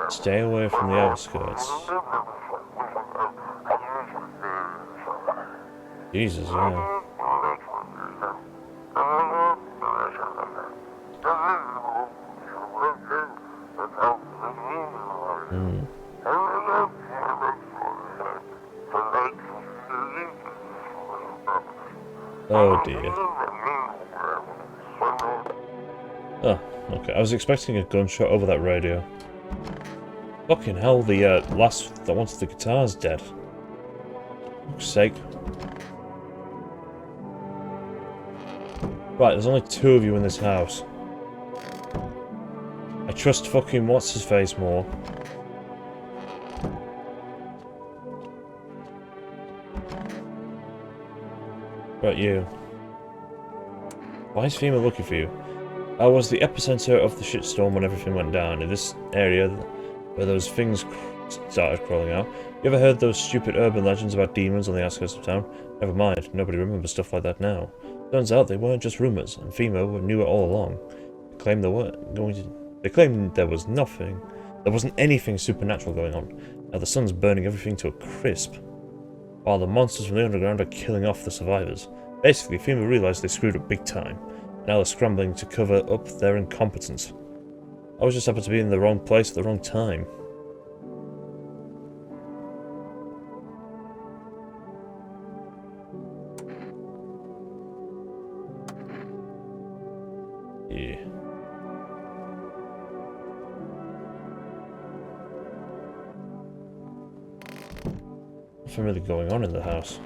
Stay away from the outskirts. Jesus, yeah. Oh dear. Oh, okay. I was expecting a gunshot over that radio. Fucking hell, the lass that wanted the guitar's dead. For fuck's sake. Right, there's only 2 of you in this house. I trust fucking what's-his-face more. Right, you. Why is FEMA looking for you? I was the epicenter of the shitstorm when everything went down. In this area where those things started crawling out. You ever heard those stupid urban legends about demons on the outskirts of town? Never mind, nobody remembers stuff like that now. Turns out they weren't just rumors, and FEMA knew it all along. They claimed they claimed there was nothing. There wasn't anything supernatural going on. Now the sun's burning everything to a crisp, while the monsters from the underground are killing off the survivors. Basically, FEMA realized they screwed up big time. Now they're scrambling to cover up their incompetence. I was just happened to be in the wrong place at the wrong time. Yeah. Nothing really going on in the house.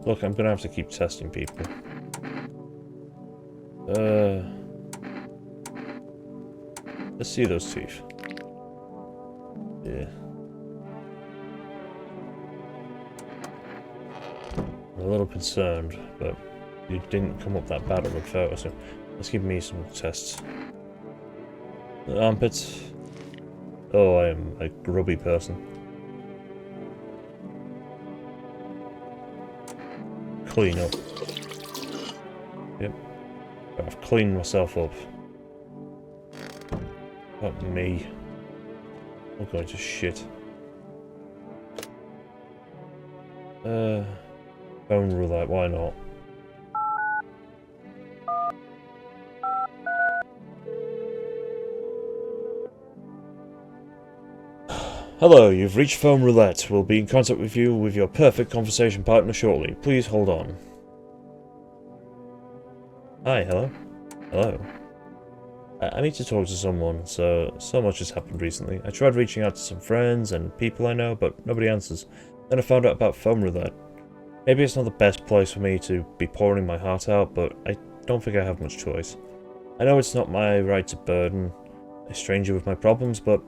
Look, I'm gonna have to keep testing people. Let's see those teeth. Yeah. I'm a little concerned, but you didn't come up that bad on the photo, so let's give me some tests. The armpits. Oh, I am a grubby person. Clean up. Yep. I've cleaned myself up. Not me. I'm going to shit. Phone roulette, why not? Hello, you've reached Phone Roulette. We'll be in contact with you with your perfect conversation partner shortly. Please hold on. Hi, hello? Hello. I need to talk to someone, so much has happened recently. I tried reaching out to some friends and people I know, but nobody answers. Then I found out about Phone Roulette. Maybe it's not the best place for me to be pouring my heart out, but I don't think I have much choice. I know it's not my right to burden a stranger with my problems, but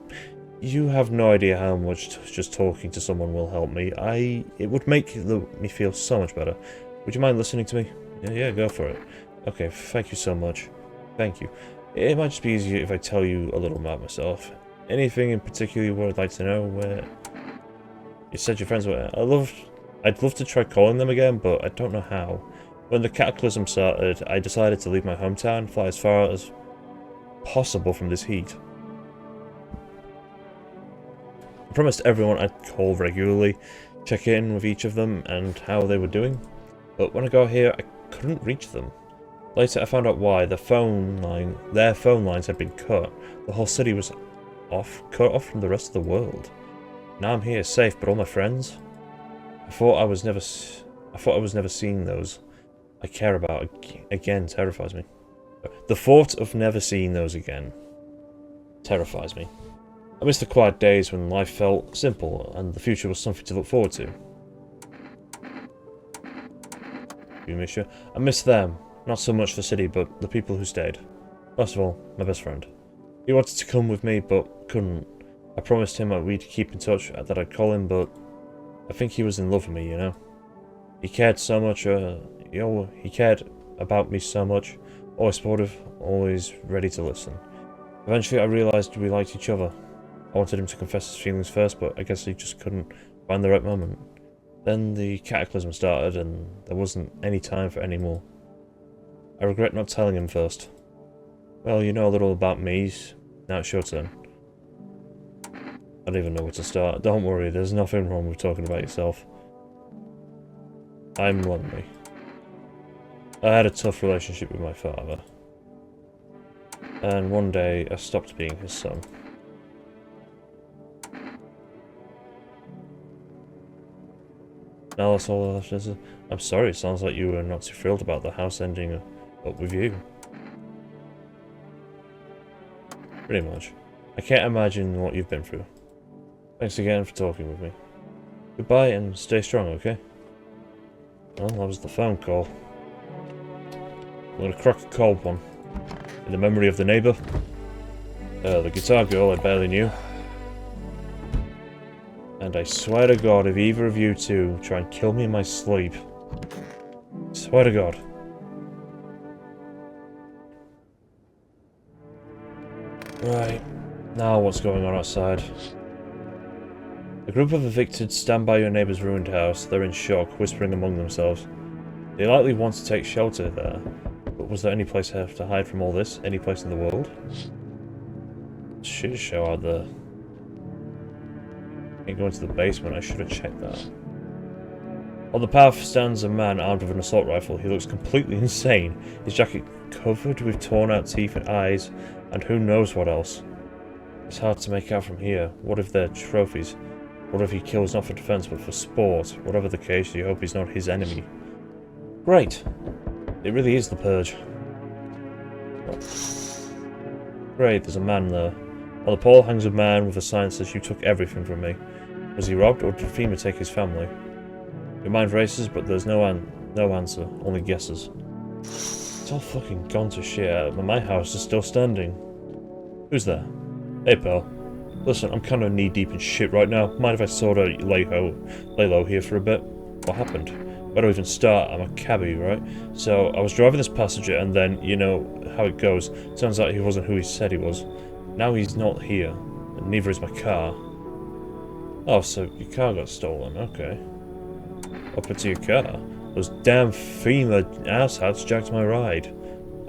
you have no idea how much just talking to someone will help me. It would make me feel so much better. Would you mind listening to me? Yeah, go for it. Okay, thank you so much. Thank you. It might just be easier if I tell you a little about myself. Anything in particular you would like to know? Where you said your friends were? I'd love to try calling them again, but I don't know how. When the cataclysm started, I decided to leave my hometown and fly as far as possible from this heat. I promised everyone I'd call regularly, check in with each of them and how they were doing, but when I got here, I couldn't reach them. Later, I found out why. Their phone lines had been cut. The whole city was cut off from the rest of the world. Now I'm here, safe, but all my friends? I thought I was never seeing those I care about again terrifies me. The thought of never seeing those again terrifies me. I miss the quiet days when life felt simple and the future was something to look forward to. You miss you? I miss them. Not so much the city, but the people who stayed. First of all, my best friend. He wanted to come with me, but couldn't. I promised him that we'd keep in touch, that I'd call him, but I think he was in love with me, you know? He cared so much, he cared about me so much. Always supportive, always ready to listen. Eventually I realised we liked each other. I wanted him to confess his feelings first, but I guess he just couldn't find the right moment. Then the cataclysm started, and there wasn't any time for any more. I regret not telling him first. Well, you know a little about me. Now it's your turn. I don't even know where to start. Don't worry, there's nothing wrong with talking about yourself. I'm lonely. I had a tough relationship with my father. And one day, I stopped being his son. Now that's all left is. I'm sorry, it sounds like you were not too thrilled about the house ending up with you. Pretty much. I can't imagine what you've been through. Thanks again for talking with me. Goodbye and stay strong, okay? Well, that was the phone call. I'm gonna crack a cold one. In the memory of the neighbour. The guitar girl I barely knew. And I swear to God, if either of you two try and kill me in my sleep. Swear to God. Right, now what's going on outside? A group of evicted stand by your neighbour's ruined house. They're in shock, whispering among themselves. They likely want to take shelter there, but was there any place to hide from all this? Any place in the world? Shit show out there. Can't go into the basement, I should have checked that. On the path stands a man armed with an assault rifle. He looks completely insane. His jacket covered with torn out teeth and eyes, and who knows what else. It's hard to make out from here. What if they're trophies? What if he kills not for defense but for sport? Whatever the case, you hope he's not his enemy. Great! It really is the Purge. Great, there's a man there. On the pole hangs a man with a sign that says, "You took everything from me." Was he robbed, or did FEMA take his family? Your mind races, but there's no answer, only guesses. It's all fucking gone to shit, but my house is still standing. Who's there? Hey, pal. Listen, I'm kind of knee-deep in shit right now. Mind if I sort of lay low here for a bit? What happened? Where do I even start? I'm a cabbie, right? So, I was driving this passenger, and then, you know how it goes. Turns out he wasn't who he said he was. Now he's not here, and neither is my car. Oh, so your car got stolen, okay. Up into your car. Those damn FEMA asshats jacked my ride.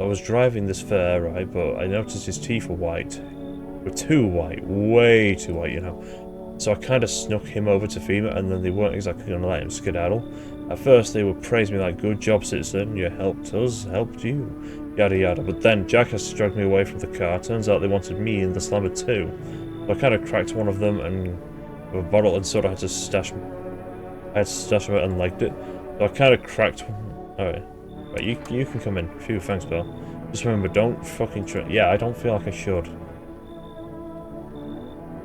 I was driving this fair, right, but I noticed his teeth were white. They were too white, way too white, you know. So I kind of snuck him over to FEMA, and then they weren't exactly going to let him skedaddle. At first, they would praise me like, "Good job, citizen, you helped us, helped you," yada yada. But then Jackass dragged me away from the car. Turns out they wanted me in the slammer too. So I kind of cracked one of them and with a bottle and soda. I had to stash it and liked it. So I kind of cracked one. Alright. Right, you can come in. Phew, thanks, pal. Just remember, don't fucking try. Yeah, I don't feel like I should.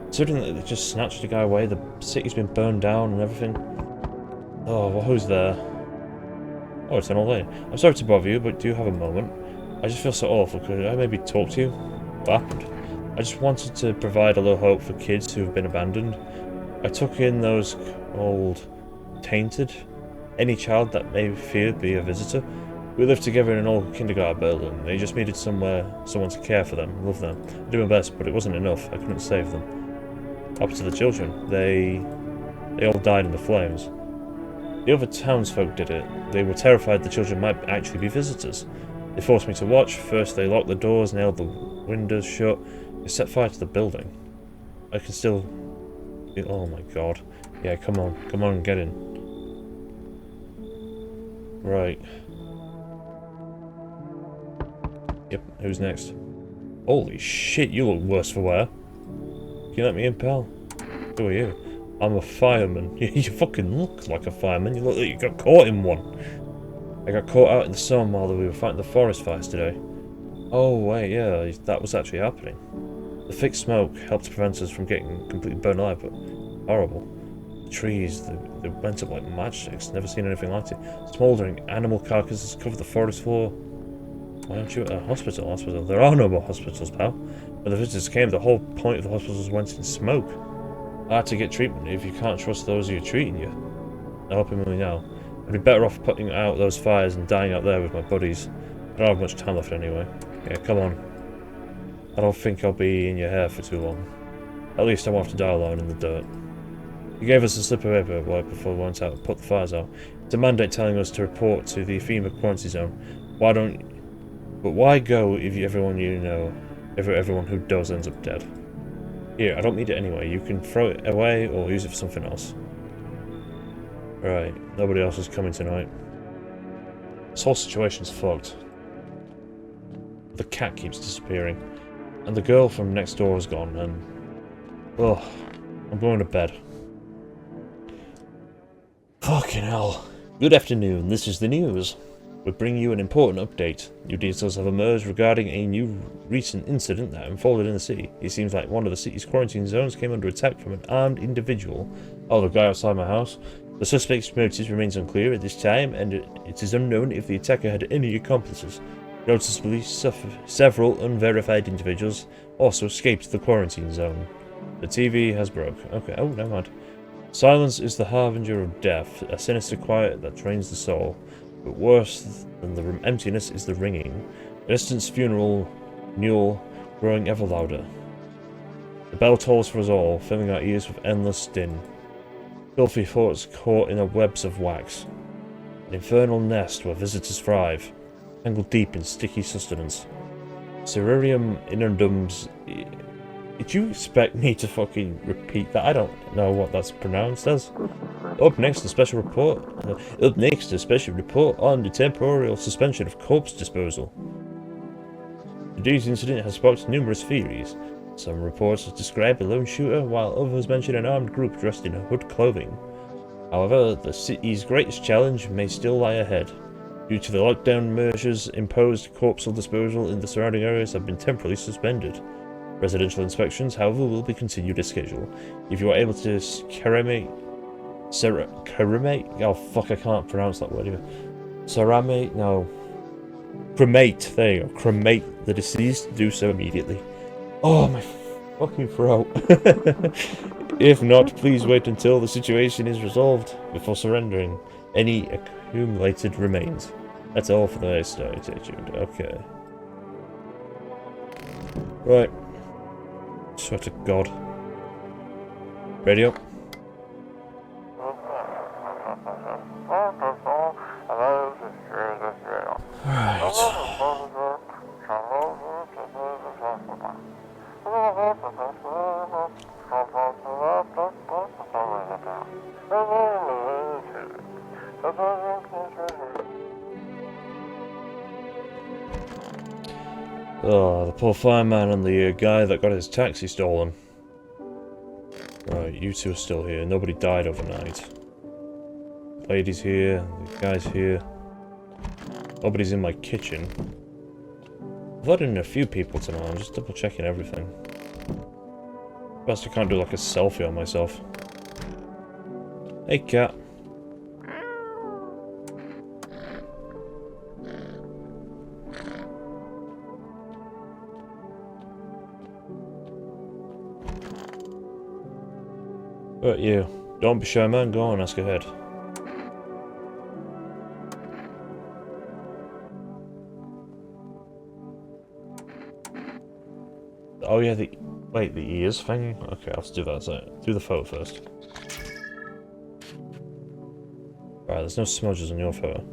Considering that they just snatched the guy away, the city's been burned down and everything. Oh, well, who's there? Oh, it's an old lady. I'm sorry to bother you, but do you have a moment? I just feel so awful. Could I maybe talk to you? What happened? I just wanted to provide a little hope for kids who have been abandoned. I took in those old tainted. Any child that may fear be a visitor. We lived together in an old kindergarten building. They just needed someone to care for them, love them. I did my best, but it wasn't enough. I couldn't save them. Up to the children. They all died in the flames. The other townsfolk did it. They were terrified the children might actually be visitors. They forced me to watch. First they locked the doors, nailed the windows shut. They set fire to the building. I can still... Oh my god. Yeah, come on, get in. Right. Yep, who's next? Holy shit, you look worse for wear. Can you let me in, pal? Who are you? I'm a fireman. You fucking look like a fireman. You look like you got caught in one. I got caught out in the sun while we were fighting the forest fires today. Oh, wait, yeah, that was actually happening. The thick smoke helped prevent us from getting completely burned alive, but horrible. The trees, they went up like matchsticks. Never seen anything like it. Smouldering animal carcasses covered the forest floor. Why aren't you at a hospital? There are no more hospitals, pal. When the visitors came, the whole point of the hospitals went in smoke. I had to get treatment if you can't trust those who are treating you. I hope I'm really now. I'd be better off putting out those fires and dying out there with my buddies. I don't have much time left anyway. Yeah, come on. I don't think I'll be in your hair for too long. At least I won't have to die alone in the dirt. You gave us a slip of paper before we went out and put the fires out. It's a mandate telling us to report to the FEMA quarantine zone. But why go if everyone you know, everyone who does ends up dead? Here, I don't need it anyway. You can throw it away or use it for something else. Right, nobody else is coming tonight. This whole situation's fucked. The cat keeps disappearing. And the girl from next door is gone, and... ugh, I'm going to bed. Fucking hell. Good afternoon, this is the news. We're bringing you an important update. New details have emerged regarding a new recent incident that unfolded in the city. It seems like one of the city's quarantine zones came under attack from an armed individual. Oh, the guy outside my house? The suspect's motives remains unclear at this time, and it is unknown if the attacker had any accomplices. Noticeably, several unverified individuals also escaped the quarantine zone. The TV has broke. Okay, oh, never mind. Silence is the harbinger of death, a sinister quiet that drains the soul. But worse than the emptiness is the ringing. A distant funeral knell growing ever louder. The bell tolls for us all, filling our ears with endless din. Filthy thoughts caught in the webs of wax. An infernal nest where visitors thrive, tangled deep in sticky sustenance. Cerarium inundums. Did you expect me to fucking repeat that? I don't know what that's pronounced as. Up next, a special report on the temporal suspension of corpse disposal. Today's incident has sparked numerous theories. Some reports describe a lone shooter, while others mention an armed group dressed in hood clothing. However, the city's greatest challenge may still lie ahead. Due to the lockdown measures imposed, corpsal disposal in the surrounding areas have been temporarily suspended. Residential inspections, however, will be continued as scheduled. If you are able to cremate, oh fuck, I can't pronounce that word either. Cremate, there you go. Cremate the deceased, do so immediately. Oh, my fucking throat. If not, please wait until the situation is resolved before surrendering any accumulated remains. That's all for the stay tuned. Okay. Right. Swear to God. Radio. Right. Oh, the poor fireman and the guy that got his taxi stolen. Right, you two are still here. Nobody died overnight. Lady's here, the guy's here. Nobody's in my kitchen. I've let in a few people tonight. I'm just double checking everything. Best I can't do like a selfie on myself. Hey, cat. But you, don't be shy, man. Go on, ask ahead. Oh yeah, the ears thing. Okay, I'll do that. So do the photo first. Right, there's no smudges on your photo.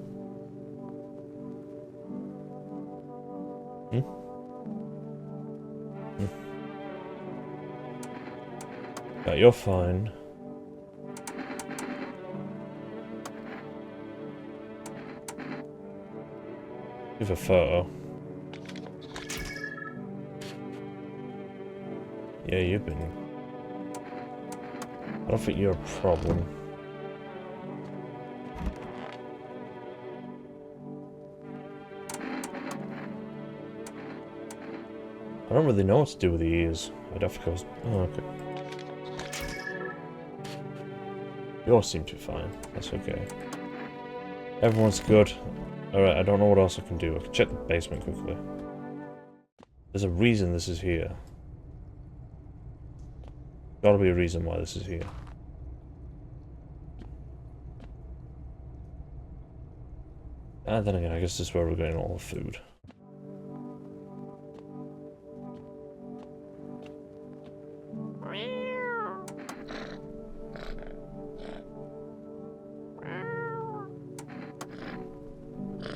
Right, you're fine. Give a photo. Yeah, you've been... I don't think you're a problem. I don't really know what to do with the ears. I'd have to go... Oh, okay. Yours seem to be fine. That's okay. Everyone's good. Alright, I don't know what else I can do. I can check the basement quickly. There's a reason this is here. Gotta be a reason why this is here. And then again, I guess this is where we're getting all the food.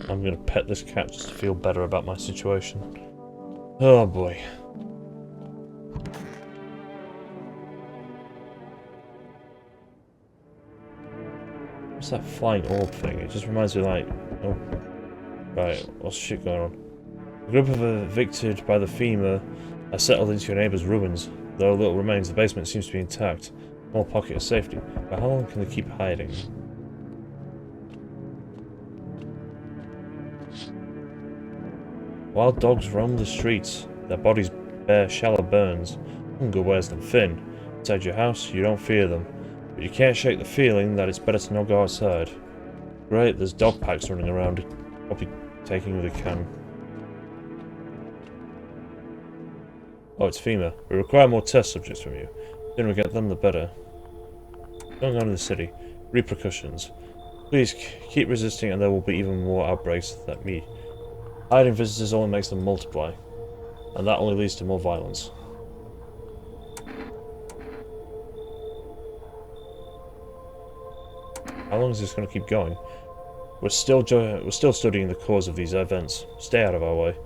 I'm gonna pet this cat just to feel better about my situation. Oh boy. What's that flying orb thing? It just reminds me like... Oh. Right, what's shit going on? A group of evicted by the FEMA are settled into your neighbour's ruins. Though little remains, the basement seems to be intact. More pocket of safety. But how long can they keep hiding? Wild dogs roam the streets. Their bodies bear shallow burns. Hunger wears them thin. Inside your house, you don't fear them. But you can't shake the feeling that it's better to not go outside. Great, there's dog packs running around. Probably taking what they can. Oh, it's FEMA. We require more test subjects from you. The sooner we get them, the better. Going on to the city. Repercussions. Please keep resisting and there will be even more outbreaks that meet. Hiding visitors only makes them multiply. And that only leads to more violence. How long is this going to keep going? We're still studying the cause of these events. Stay out of our way.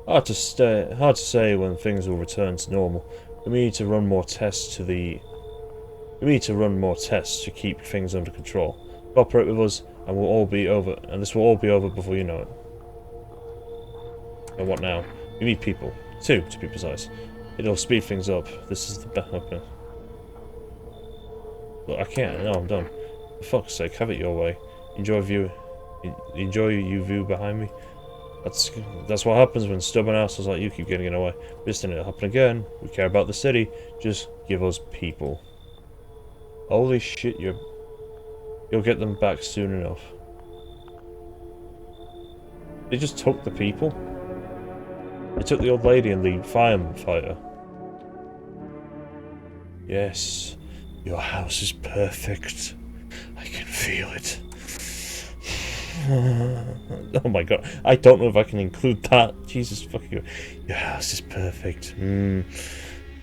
Hard to say when things will return to normal. We need to run more tests to keep things under control. Cooperate with us, and we'll all be over. And this will all be over before you know it. And what now? We need people. 2, to be precise. It'll speed things up. This is the best. Okay. Look, I can't. No, I'm done. For fuck's sake, have it your way. Enjoy you view behind me. That's what happens when stubborn assholes like you keep getting in the way. This didn't happen again. We care about the city. Just give us people. Holy shit, you'll get them back soon enough. They just took the people. They took the old lady and the firefighter. Yes, your house is perfect. I can feel it. Oh my god, I don't know if I can include that. Jesus fucking you. Your house is perfect.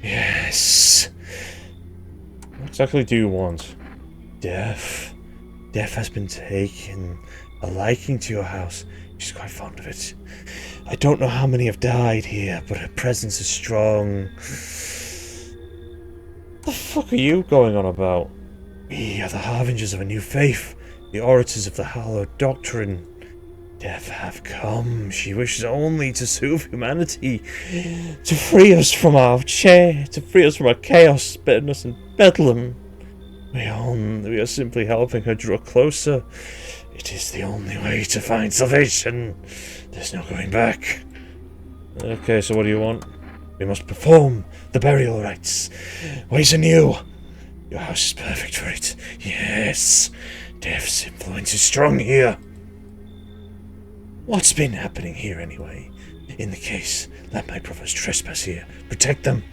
Yes. What exactly do you want? Death. Death has been taken a liking to your house. She's quite fond of it. I don't know how many have died here, but her presence is strong. What the fuck are you going on about? We are the harbingers of a new faith, the orators of the hallowed doctrine. Death have come. She wishes only to soothe humanity, to free us from our chaos, bitterness, and bedlam. We are simply helping her draw closer. It is the only way to find salvation. There's no going back. Okay, so what do you want? We must perform the burial rites. Ways anew. Your house is perfect for it. Yes. Death's influence is strong here. What's been happening here anyway? In the case, let my brothers trespass here. Protect them.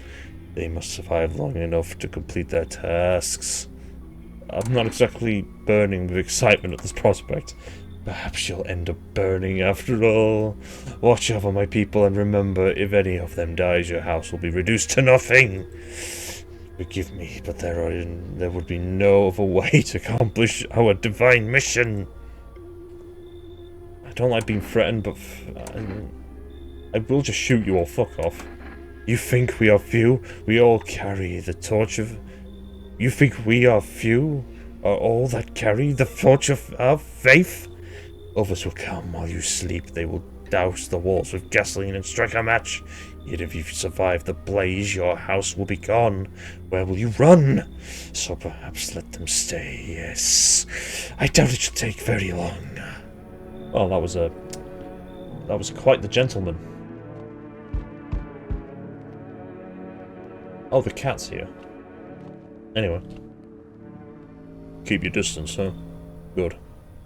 They must survive long enough to complete their tasks. I'm not exactly burning with excitement at this prospect. Perhaps you'll end up burning after all. Watch over my people and remember, if any of them dies, your house will be reduced to nothing. Forgive me, but there would be no other way to accomplish our divine mission. I don't like being threatened, but I will just shoot you all. Fuck off. You think we are few? We all carry the torch of... You think we are few? Are all that carry the torch of our faith? Others will come while you sleep. They will douse the walls with gasoline and strike a match. Yet if you survive the blaze, your house will be gone. Where will you run? So perhaps let them stay, yes. I doubt it should take very long. Well, that was quite the gentleman. Oh, the cat's here. Anyway. Keep your distance, huh? Good.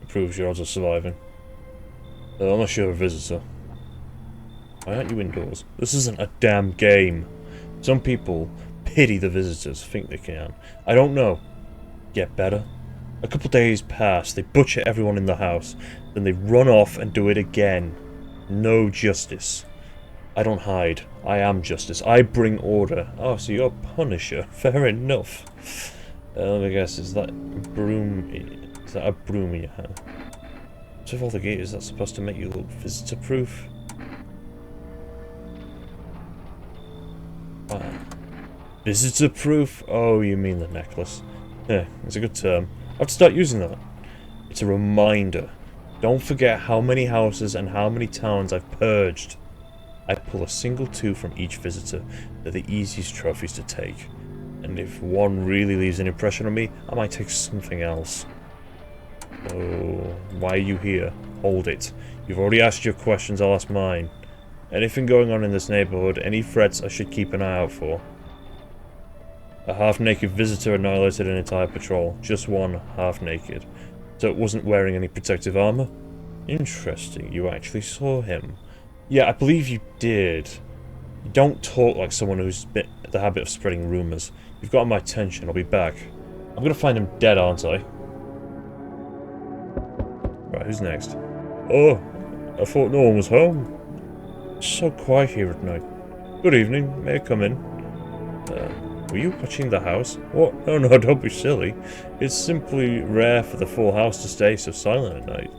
Improves your odds of surviving. Unless you're a visitor. Why aren't you indoors? This isn't a damn game. Some people pity the visitors, think they can. I don't know. Get better. A couple days pass, they butcher everyone in the house, then they run off and do it again. No justice. I don't hide. I am justice. I bring order. Oh, so you're a punisher. Fair enough. Let me guess, is that a broom in your hand? So if all the gate is that supposed to make you look visitor-proof? Visitor-proof? Oh, you mean the necklace. Yeah, it's a good term. I have to start using that. It's a reminder. Don't forget how many houses and how many towns I've purged. I pull a single two from each visitor. They're the easiest trophies to take. And if one really leaves an impression on me, I might take something else. Oh, why are you here? Hold it. You've already asked your questions, I'll ask mine. Anything going on in this neighborhood, any threats I should keep an eye out for? A half-naked visitor annihilated an entire patrol. Just one, half-naked. So it wasn't wearing any protective armor? Interesting, you actually saw him. Yeah, I believe you did. You don't talk like someone who's in the habit of spreading rumors. You've got my attention, I'll be back. I'm gonna find him dead, aren't I? Right, who's next? Oh, I thought no one was home. It's so quiet here at night. Good evening, may I come in? Were you watching the house? What? Oh no, don't be silly. It's simply rare for the full house to stay so silent at night.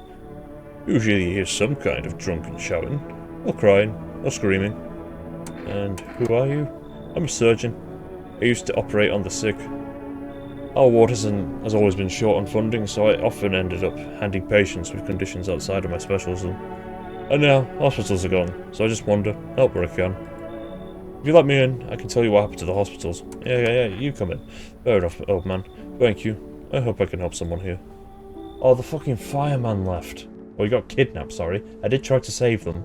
Usually you hear some kind of drunken shouting, or crying, or screaming. And who are you? I'm a surgeon. I used to operate on the sick. Our ward has always been short on funding, so I often ended up handling patients with conditions outside of my specialism. And now, hospitals are gone, so I just wander, help where I can. If you let me in, I can tell you what happened to the hospitals. Yeah, you come in. Fair enough, old man. Thank you. I hope I can help someone here. Oh, the fucking fireman left. Well, he got kidnapped, sorry. I did try to save them.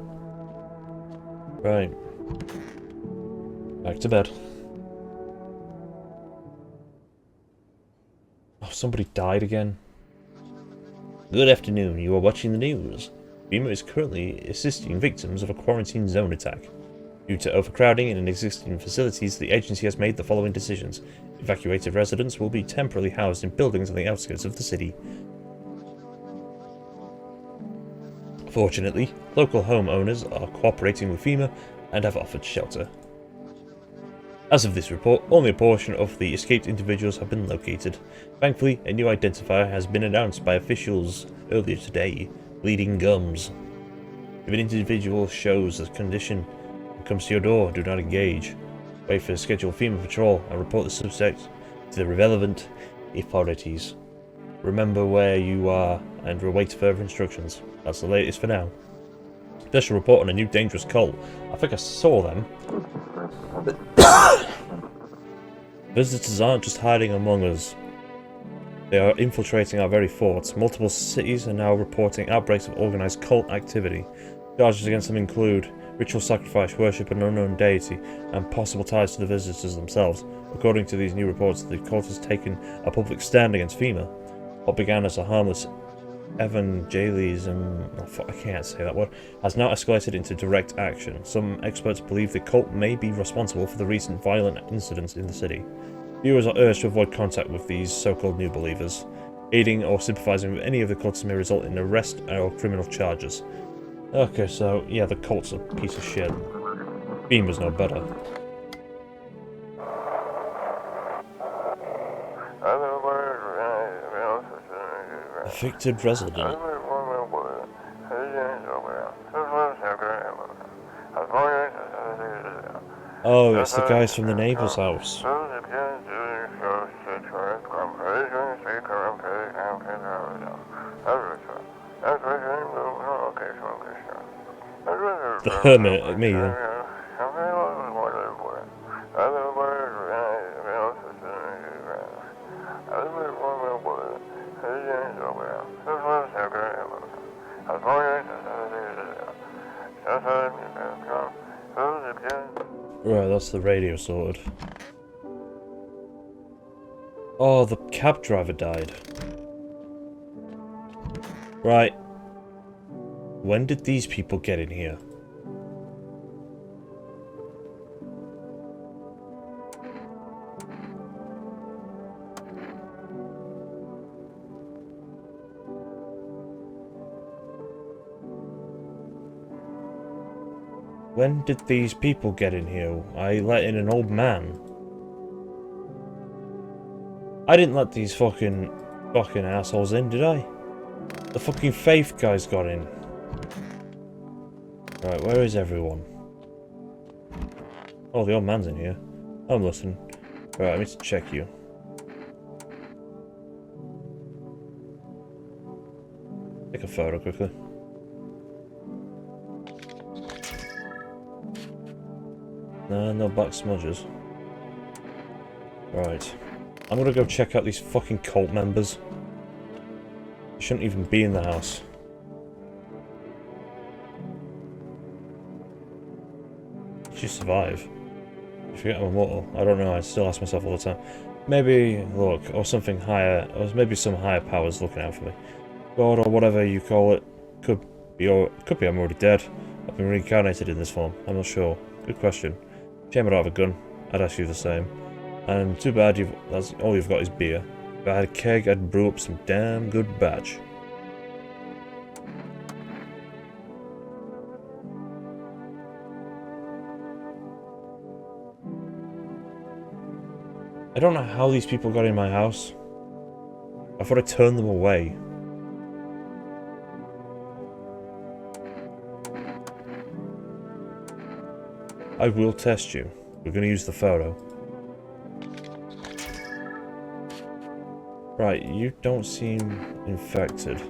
Right. Back to bed. Oh, somebody died again. Good afternoon, you are watching the news. BEMA is currently assisting victims of a quarantine zone attack. Due to overcrowding in existing facilities, the agency has made the following decisions. Evacuated residents will be temporarily housed in buildings on the outskirts of the city. Fortunately, local homeowners are cooperating with FEMA and have offered shelter. As of this report, only a portion of the escaped individuals have been located. Thankfully, a new identifier has been announced by officials earlier today: bleeding gums. If an individual shows a condition and comes to your door, do not engage. Wait for the scheduled FEMA patrol and report the subject to the relevant authorities. Remember where you are and await further instructions. That's the latest for now. Special report on a new dangerous cult. I think I saw them. Visitors aren't just hiding among us. They are infiltrating our very forts. Multiple cities are now reporting outbreaks of organized cult activity. Charges against them include ritual sacrifice, worship of an unknown deity, and possible ties to the visitors themselves. According to these new reports, the cult has taken a public stand against FEMA. What began as a harmless evangelism, I can't say that word, has now escalated into direct action. Some experts believe the cult may be responsible for the recent violent incidents in the city. Viewers are urged to avoid contact with these so-called new believers. Aiding or sympathizing with any of the cults may result in arrest or criminal charges. Okay, so yeah, the cult's a piece of shit. Beam was no better. Evicted resident. Oh, it's the guys from the neighbor's house. The hermit, me then. Right, that's the radio sorted. Oh, the cab driver died. Right. When did these people get in here? When did these people get in here? I let in an old man. I didn't let these fucking assholes in, did I? The fucking Faith guys got in. Right, where is everyone? Oh, the old man's in here. I'm listening. Right, I need to check you. Take a photo quickly. No black smudges. Right. I'm gonna go check out these fucking cult members. They shouldn't even be in the house. Did she survive? I forget I'm immortal. I don't know, I still ask myself all the time. Maybe, look, or something higher, or maybe some higher powers looking out for me. God, or whatever you call it. Could be I'm already dead. I've been reincarnated in this form. I'm not sure. Good question. Shame I don't have a gun. I'd ask you the same. And too bad that's all you've got is beer. If I had a keg, I'd brew up some damn good batch. I don't know how these people got in my house. I thought I turned them away. I will test you. We're going to use the photo. Right, you don't seem infected.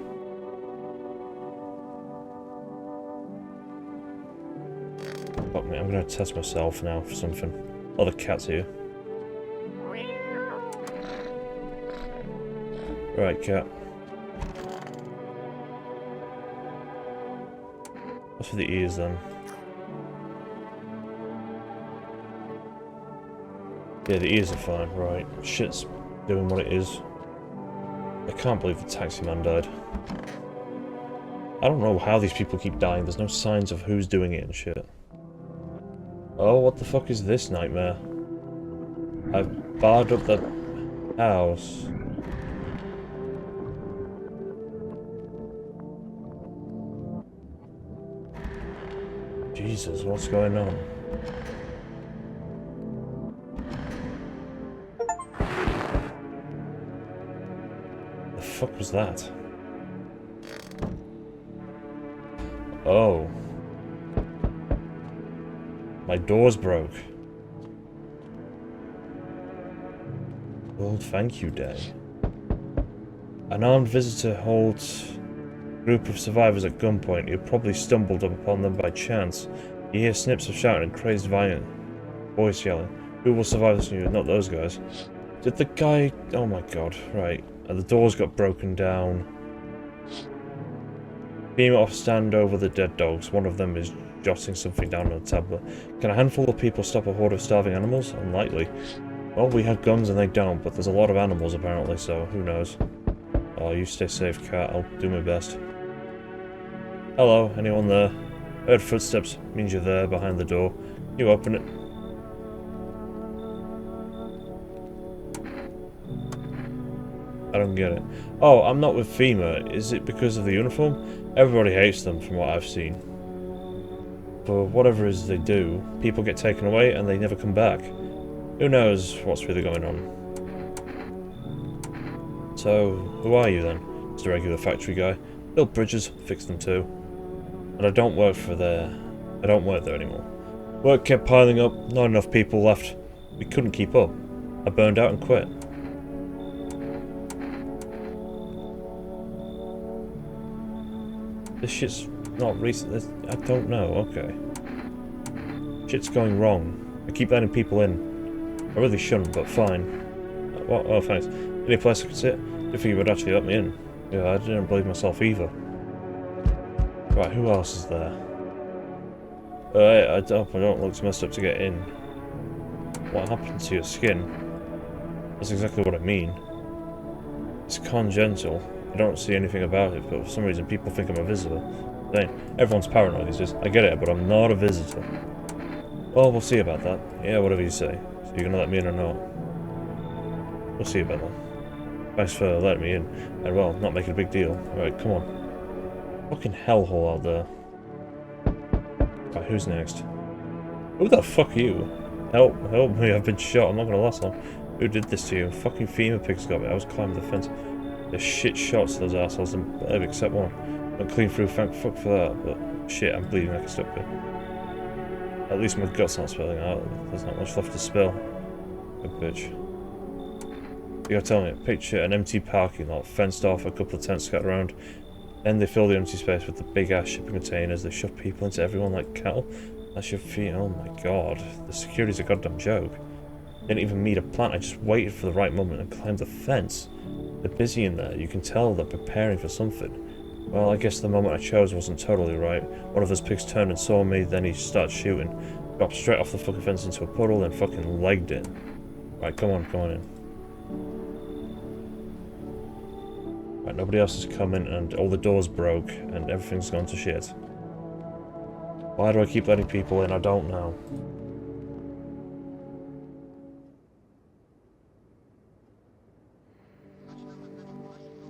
Fuck me, I'm going to test myself now for something. Oh, the cat's here. Right, cat. What's for the ears then? Yeah, the ears are fine, right. Shit's doing what it is. I can't believe the taxi man died. I don't know how these people keep dying. There's no signs of who's doing it and shit. Oh, what the fuck is this nightmare? I've barred up the house. Jesus, what's going on? The fuck was that? Oh. My door's broke. World Thank You Day. An armed visitor holds a group of survivors at gunpoint. You probably stumbled upon them by chance. You hear snips of shouting and crazed violent voice yelling. Who will survive this news? Not those guys. Did the guy... Oh my god, right. And the doors got broken down. Beam off stand over the dead dogs. One of them is jotting something down on a tablet. Can a handful of people stop a horde of starving animals? Unlikely. Well, we have guns and they don't, but there's a lot of animals apparently, so who knows. Oh, you stay safe, cat. I'll do my best. Hello, anyone there? Heard footsteps. Means you're there, behind the door. You open it. I don't get it. Oh, I'm not with FEMA. Is it because of the uniform? Everybody hates them from what I've seen. For whatever it is they do, people get taken away and they never come back. Who knows what's really going on? So, who are you then? Just a regular factory guy. Built bridges, fix them too. And I don't work there anymore. Work kept piling up, not enough people left. We couldn't keep up. I burned out and quit. This shit's not recent. I don't know, okay. Shit's going wrong. I keep letting people in. I really shouldn't, but fine. Oh, thanks. Any place I could sit? Didn't think you would actually let me in. Yeah, I didn't believe myself either. Right, who else is there? I don't look messed up to get in. What happened to your skin? That's exactly what I mean. It's congenital. I don't see anything about it, but for some reason people think I'm a visitor. Dang, everyone's paranoid these days. I get it, but I'm not a visitor. Well, we'll see about that. Yeah, whatever you say. So you're gonna let me in or not? We'll see about that. Thanks for letting me in. And well, not making a big deal. Alright, come on. Fucking hellhole out there. Right, who's next? Who the fuck are you? Help me, I've been shot. I'm not gonna last long. Who did this to you? Fucking FEMA pigs got me. I was climbing the fence. They're shit shots, those assholes, except one. Went clean through, thank fuck for that, but shit, I'm bleeding like a stuck bit. At least my gut's not spilling out. There's not much left to spill. Good bitch. You gotta tell me, picture an empty parking lot, fenced off, a couple of tents scattered around. Then they fill the empty space with the big ass shipping containers. They shove people into everyone like cattle. That's your feet. Oh my god. The security's a goddamn joke. Didn't even meet a plant. I just waited for the right moment and climbed the fence. They're busy in there. You can tell they're preparing for something. Well, I guess the moment I chose wasn't totally right. One of those pigs turned and saw me, then he started shooting. Dropped straight off the fucking fence into a puddle and fucking legged it. Right, come on in. Right, nobody else is coming and all the doors broke and everything's gone to shit. Why do I keep letting people in? I don't know.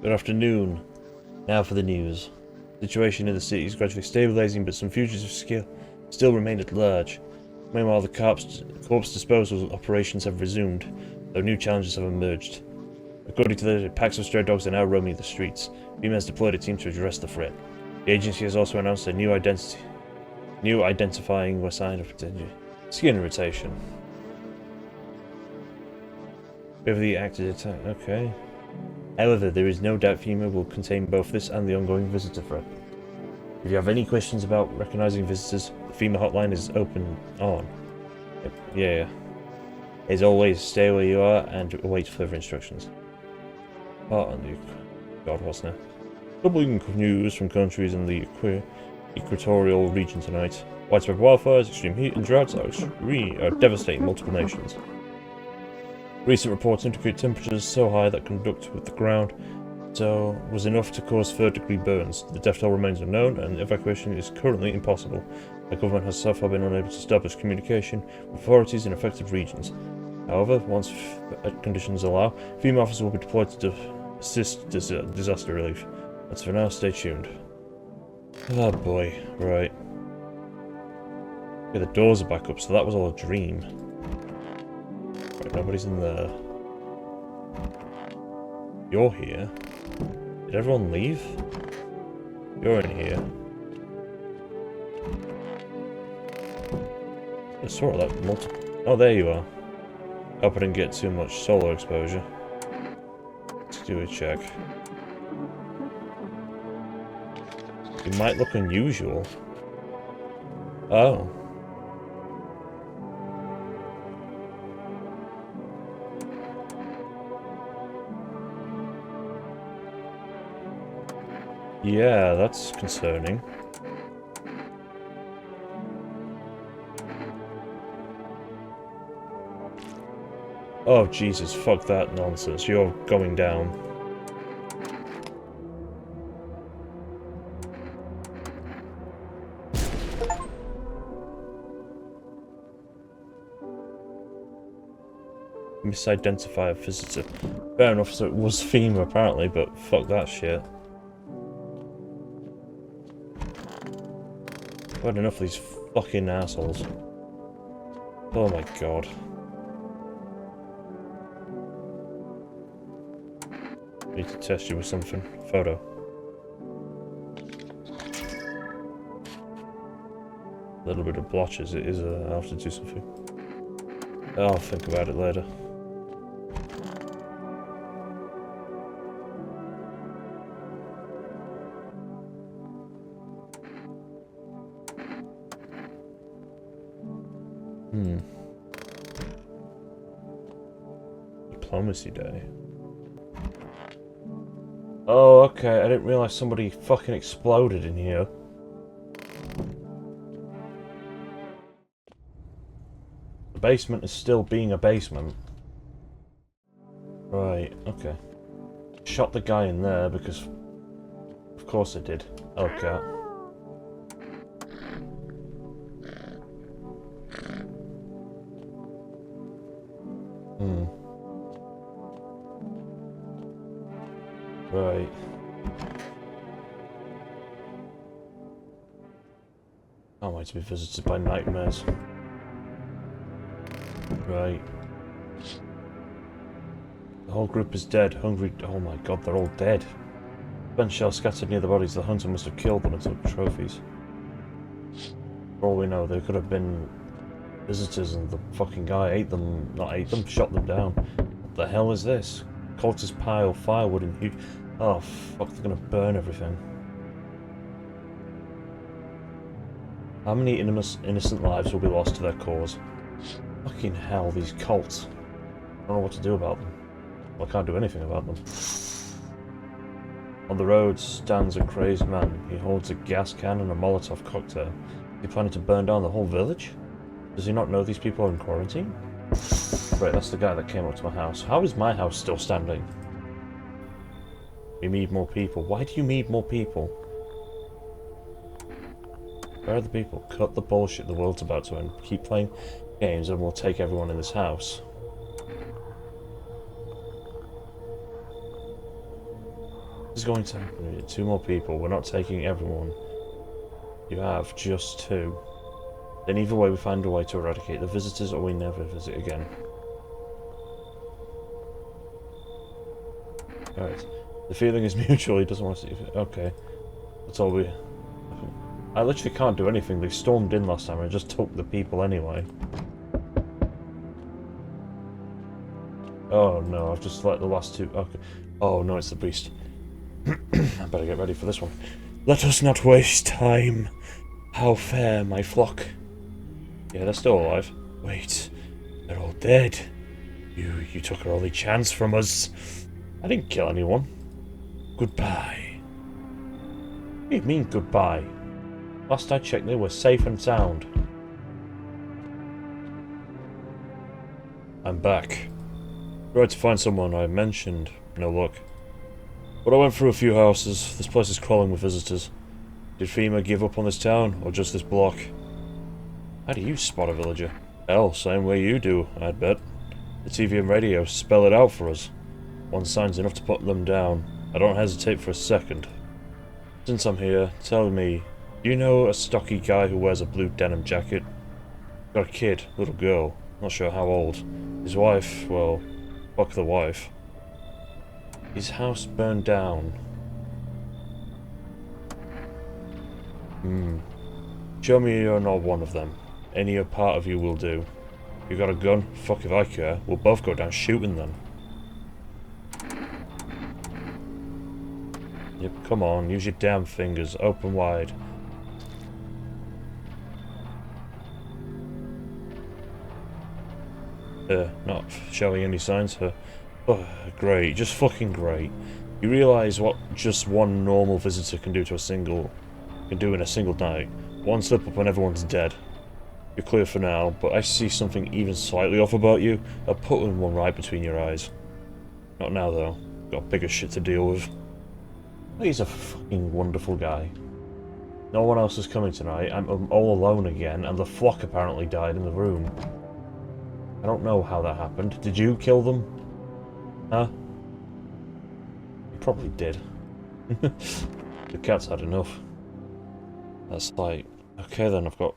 Good afternoon. Now for the news. The situation in the city is gradually stabilizing, but some fugitives still remain at large. Meanwhile, the corpse disposal operations have resumed, though new challenges have emerged. According to the packs of stray dogs are now roaming the streets. FEMA has deployed a team to address the threat. The agency has also announced a new identifying sign of skin irritation. Over the acted attack. Okay. However, there is no doubt FEMA will contain both this and the ongoing visitor threat. If you have any questions about recognizing visitors, the FEMA hotline is open on. Yeah. As always, stay where you are and await further instructions. God, what's now? Troubling news from countries in the equatorial region tonight. Widespread wildfires, extreme heat, and droughts are devastating multiple nations. Recent reports indicate temperatures so high that contact with the ground was enough to cause third-degree burns. The death toll remains unknown, and evacuation is currently impossible. The government has so far been unable to establish communication with authorities in affected regions. However, once conditions allow, FEMA officers will be deployed to assist disaster relief. That's for now, stay tuned. Oh boy, right. Okay, the doors are back up, so that was all a dream. Right, nobody's in there. You're here. Did everyone leave? You're in here. I saw that multiple. Oh, there you are. Hope I didn't get too much solar exposure. Let's do a check. It might look unusual. Oh. Yeah, that's concerning. Oh, Jesus, fuck that nonsense. You're going down. Misidentify a visitor. Fair enough, so it was FEMA apparently, but fuck that shit. I've had enough of these fucking assholes. Oh my god. Need to test you with something. Photo. A little bit of blotches. It is. I'll have to do something. I'll think about it later. Diplomacy Day. Oh, okay. I didn't realize somebody fucking exploded in here. The basement is still being a basement. Right, okay. Shot the guy in there because... Of course I did. Okay. Right. Can't wait to be visited by nightmares. Right. The whole group is dead. Hungry. Oh my god, they're all dead. Spent shells scattered near the bodies. The hunter must have killed them and took trophies. For all we know, they could have been visitors and the fucking guy ate them. Not ate them, shot them down. What the hell is this? Cultists pile firewood in huge... Oh fuck, they're gonna burn everything. How many innocent lives will be lost to their cause? Fucking hell, these cults. I don't know what to do about them. Well, I can't do anything about them. On the road stands a crazed man. He holds a gas can and a Molotov cocktail. Is he planning to burn down the whole village? Does he not know these people are in quarantine? Right, that's the guy that came up to my house. How is my house still standing? We need more people. Why do you need more people? Where are the people? Cut the bullshit, the world's about to end. Keep playing games and we'll take everyone in this house. This is going to happen. We need 2 more people. We're not taking everyone. You have just 2. Then either way we find a way to eradicate the visitors or we never visit again. Alright. The feeling is mutual, he doesn't want to see it. Okay. That's all we... I literally can't do anything. They stormed in last time and I just took the people anyway. Oh no, I've just let the last 2... Okay. Oh no, it's the beast. I better get ready for this one. Let us not waste time. How fair, my flock. Yeah, they're still alive. Wait, they're all dead. You took our only chance from us. I didn't kill anyone. Goodbye. What do you mean, goodbye? Last I checked, they were safe and sound. I'm back. Tried to find someone I mentioned. No luck. But I went through a few houses. This place is crawling with visitors. Did FEMA give up on this town, or just this block? How do you spot a villager? Hell, same way you do, I'd bet. The TV and radio spell it out for us. One sign's enough to put them down. I don't hesitate for a second. Since I'm here, tell me, do you know a stocky guy who wears a blue denim jacket? Got a kid, little girl, not sure how old. His wife, well, fuck the wife. His house burned down. Show me you're not one of them. Any part of you will do. You got a gun? Fuck if I care. We'll both go down shooting then. Yep, come on, use your damn fingers, open wide. Not showing any signs. Oh, great, just fucking great. You realise what just one normal visitor can do in a single night. One slip up and everyone's dead. You're clear for now, but I see something even slightly off about you. I'll put one right between your eyes. Not now though. Got bigger shit to deal with. He's a fucking wonderful guy. No one else is coming tonight. I'm all alone again, and the flock apparently died in the room. I don't know how that happened. Did you kill them? Huh? You probably did. The cat's had enough. That's like... Okay then, I've got...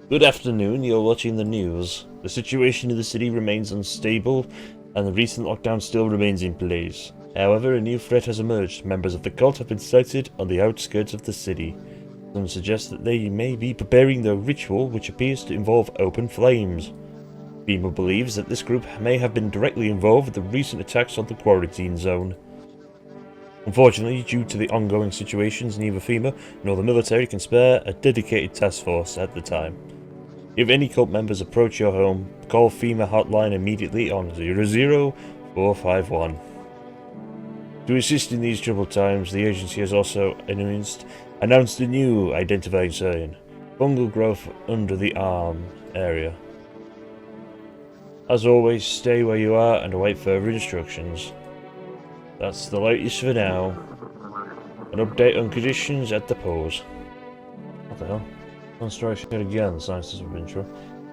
Good afternoon, you're watching the news. The situation in the city remains unstable, and the recent lockdown still remains in place. However, a new threat has emerged. Members of the cult have been sighted on the outskirts of the city. Some suggest that they may be preparing the ritual, which appears to involve open flames. FEMA believes that this group may have been directly involved with the recent attacks on the quarantine zone. Unfortunately, due to the ongoing situations, neither FEMA nor the military can spare a dedicated task force at the time. If any cult members approach your home, call FEMA hotline immediately on 00451. To assist in these troubled times, the agency has also announced a new identifying sign: fungal growth under the arm area. As always, stay where you are and await further instructions. That's the latest for now. An update on conditions at the pause. What the hell? One story shared again, scientists of intro.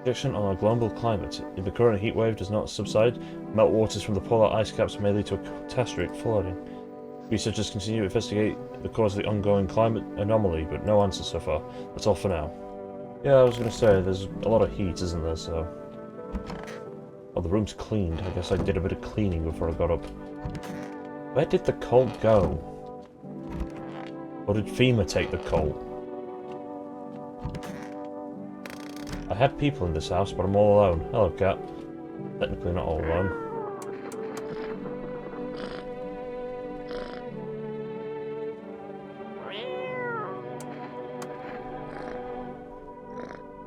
Projection on a global climate. If the current heat wave does not subside, meltwaters from the polar ice caps may lead to a catastrophic flooding. Researchers continue to investigate the cause of the ongoing climate anomaly, but no answers so far. That's all for now. Yeah, I was going to say, there's a lot of heat, isn't there, so... Oh, the room's cleaned. I guess I did a bit of cleaning before I got up. Where did the coal go? Or did FEMA take the coal? I had people in this house, but I'm all alone. Hello, cat. Technically not all alone.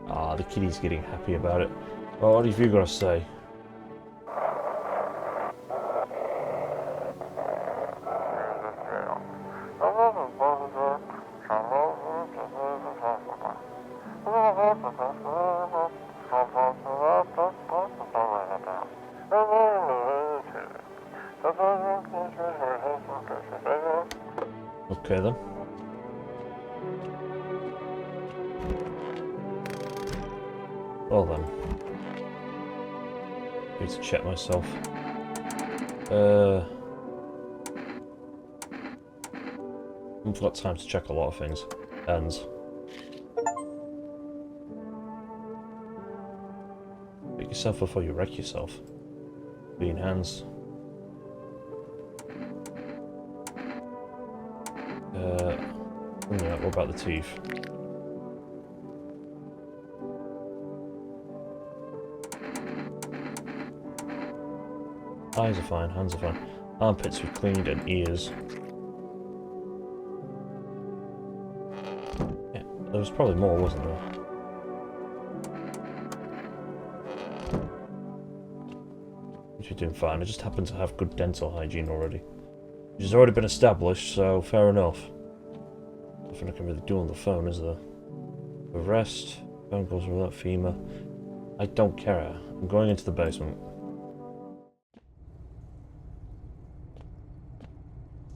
Ah, the kitty's getting happy about it. Well, what have you got to say? Okay then. Well then. Need to check myself. I've got time to check a lot of things. Hands. Pick yourself before you wreck yourself. Clean hands. Yeah, what about the teeth? Eyes are fine, hands are fine. Armpits were cleaned and ears. Yeah, there was probably more, wasn't there? Which you're doing fine. I just happen to have good dental hygiene already. Which has already been established, so fair enough. Nothing I can really do on the phone, is there? The rest, phone calls without FEMA. I don't care. I'm going into the basement.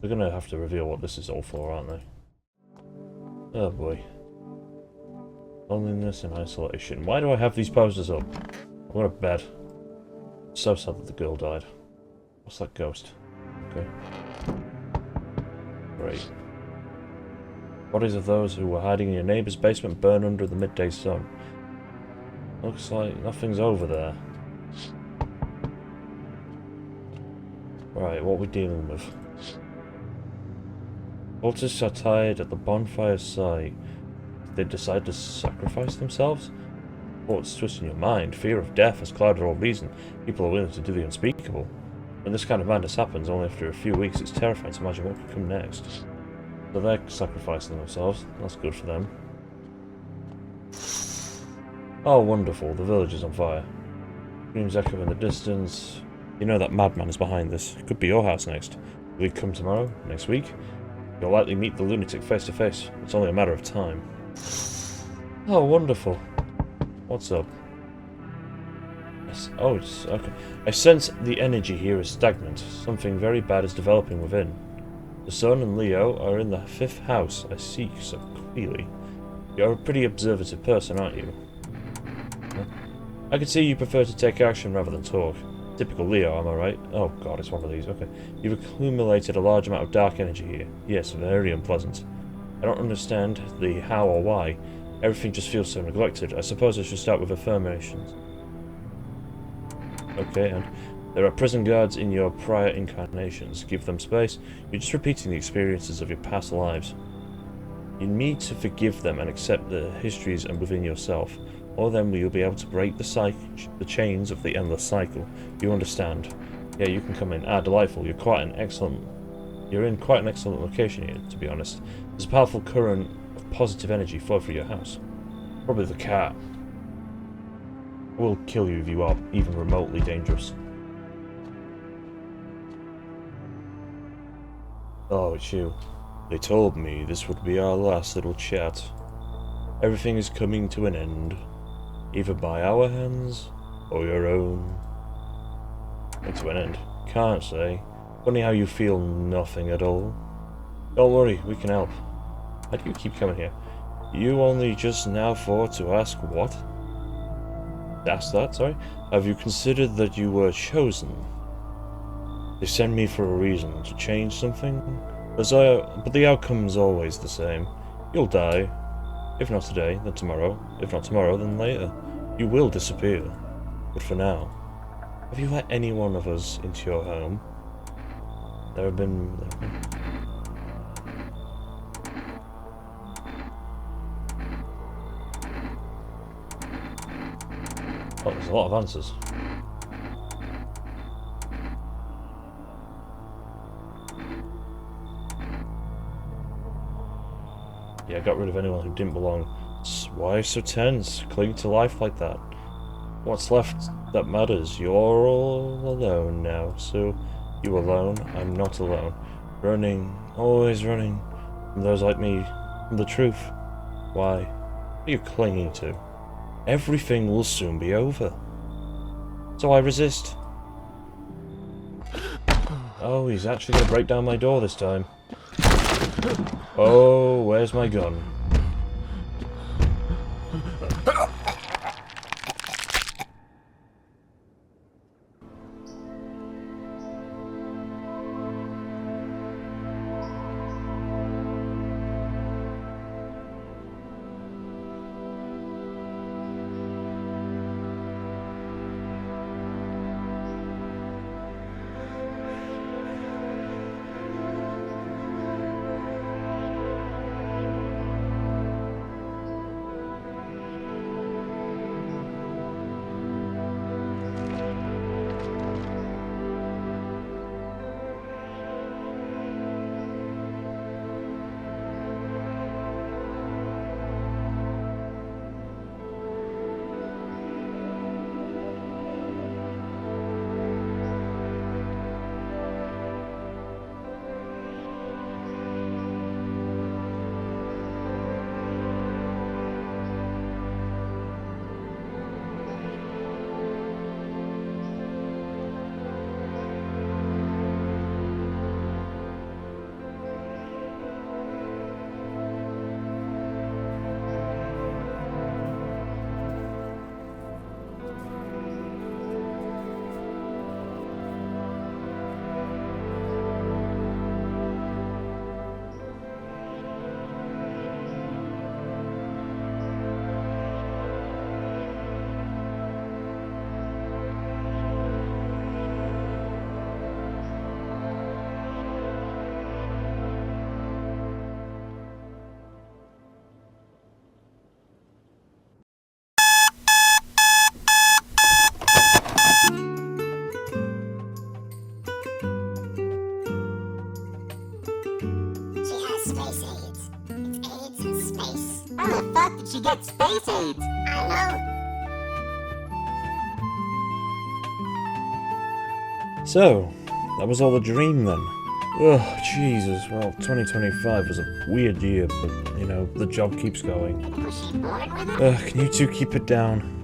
They're gonna have to reveal what this is all for, aren't they? Oh boy. Loneliness and isolation. Why do I have these posters up? I'm going to bed. So sad that the girl died. What's that ghost? Okay. Great. Bodies of those who were hiding in your neighbour's basement burn under the midday sun. Looks like nothing's over there. Right, what are we dealing with? Cultists are tired at the bonfire site. Did they decide to sacrifice themselves? What's twisting your mind? Fear of death has clouded all reason. People are willing to do the unspeakable. When this kind of madness happens only after a few weeks, it's terrifying to imagine what could come next. So they're sacrificing themselves. That's good for them. Oh, wonderful. The village is on fire. Screams echo in the distance. You know that madman is behind this. It could be your house next. Will he come tomorrow? Next week? You'll likely meet the lunatic face to face. It's only a matter of time. Oh, wonderful. What's up? Oh, it's okay. I sense the energy here is stagnant. Something very bad is developing within. The Sun and Leo are in the 5th house. I see so clearly. You're a pretty observative person, aren't you? Huh? I can see you prefer to take action rather than talk. Typical Leo, am I right? Oh god, it's one of these. Okay. You've accumulated a large amount of dark energy here. Yes, very unpleasant. I don't understand the how or why. Everything just feels so neglected. I suppose I should start with affirmations. Okay, and There are prison guards in your prior incarnations. Give them space. You're just repeating the experiences of your past lives. You need to forgive them and accept the histories and within yourself, or then you'll be able to break the chains of the endless cycle. You understand? Yeah, you can come in. Ah, delightful. You're in quite an excellent location here, to be honest. There's a powerful current of positive energy flow through your house. Probably the cat. I will kill you if you are even remotely dangerous. Oh, it's you. They told me this would be our last little chat. Everything is coming to an end, either by our hands or your own. Coming to an end. Can't say. Funny how you feel nothing at all. Don't worry, we can help. How do you keep coming here? You only just now thought to ask what? Ask that, sorry? Have you considered that you were chosen? They sent me for a reason, to change something? But the outcome's always the same. You'll die. If not today, then tomorrow. If not tomorrow, then later. You will disappear. But for now, have you let any one of us into your home? There have been... Oh, there's a lot of answers. Yeah, I got rid of anyone who didn't belong. Why so tense? Cling to life like that. What's left that matters? You're all alone now, so you alone, I'm not alone. Running, always running, from those like me, from the truth. Why? What are you clinging to? Everything will soon be over. So I resist. Oh, he's actually going to break down my door this time. Oh, where's my gun? She gets space aids. I know. So, that was all a dream then. Ugh, Jesus. Well, 2025 was a weird year, but, you know, the job keeps going. Was she born with it? Can you two keep it down?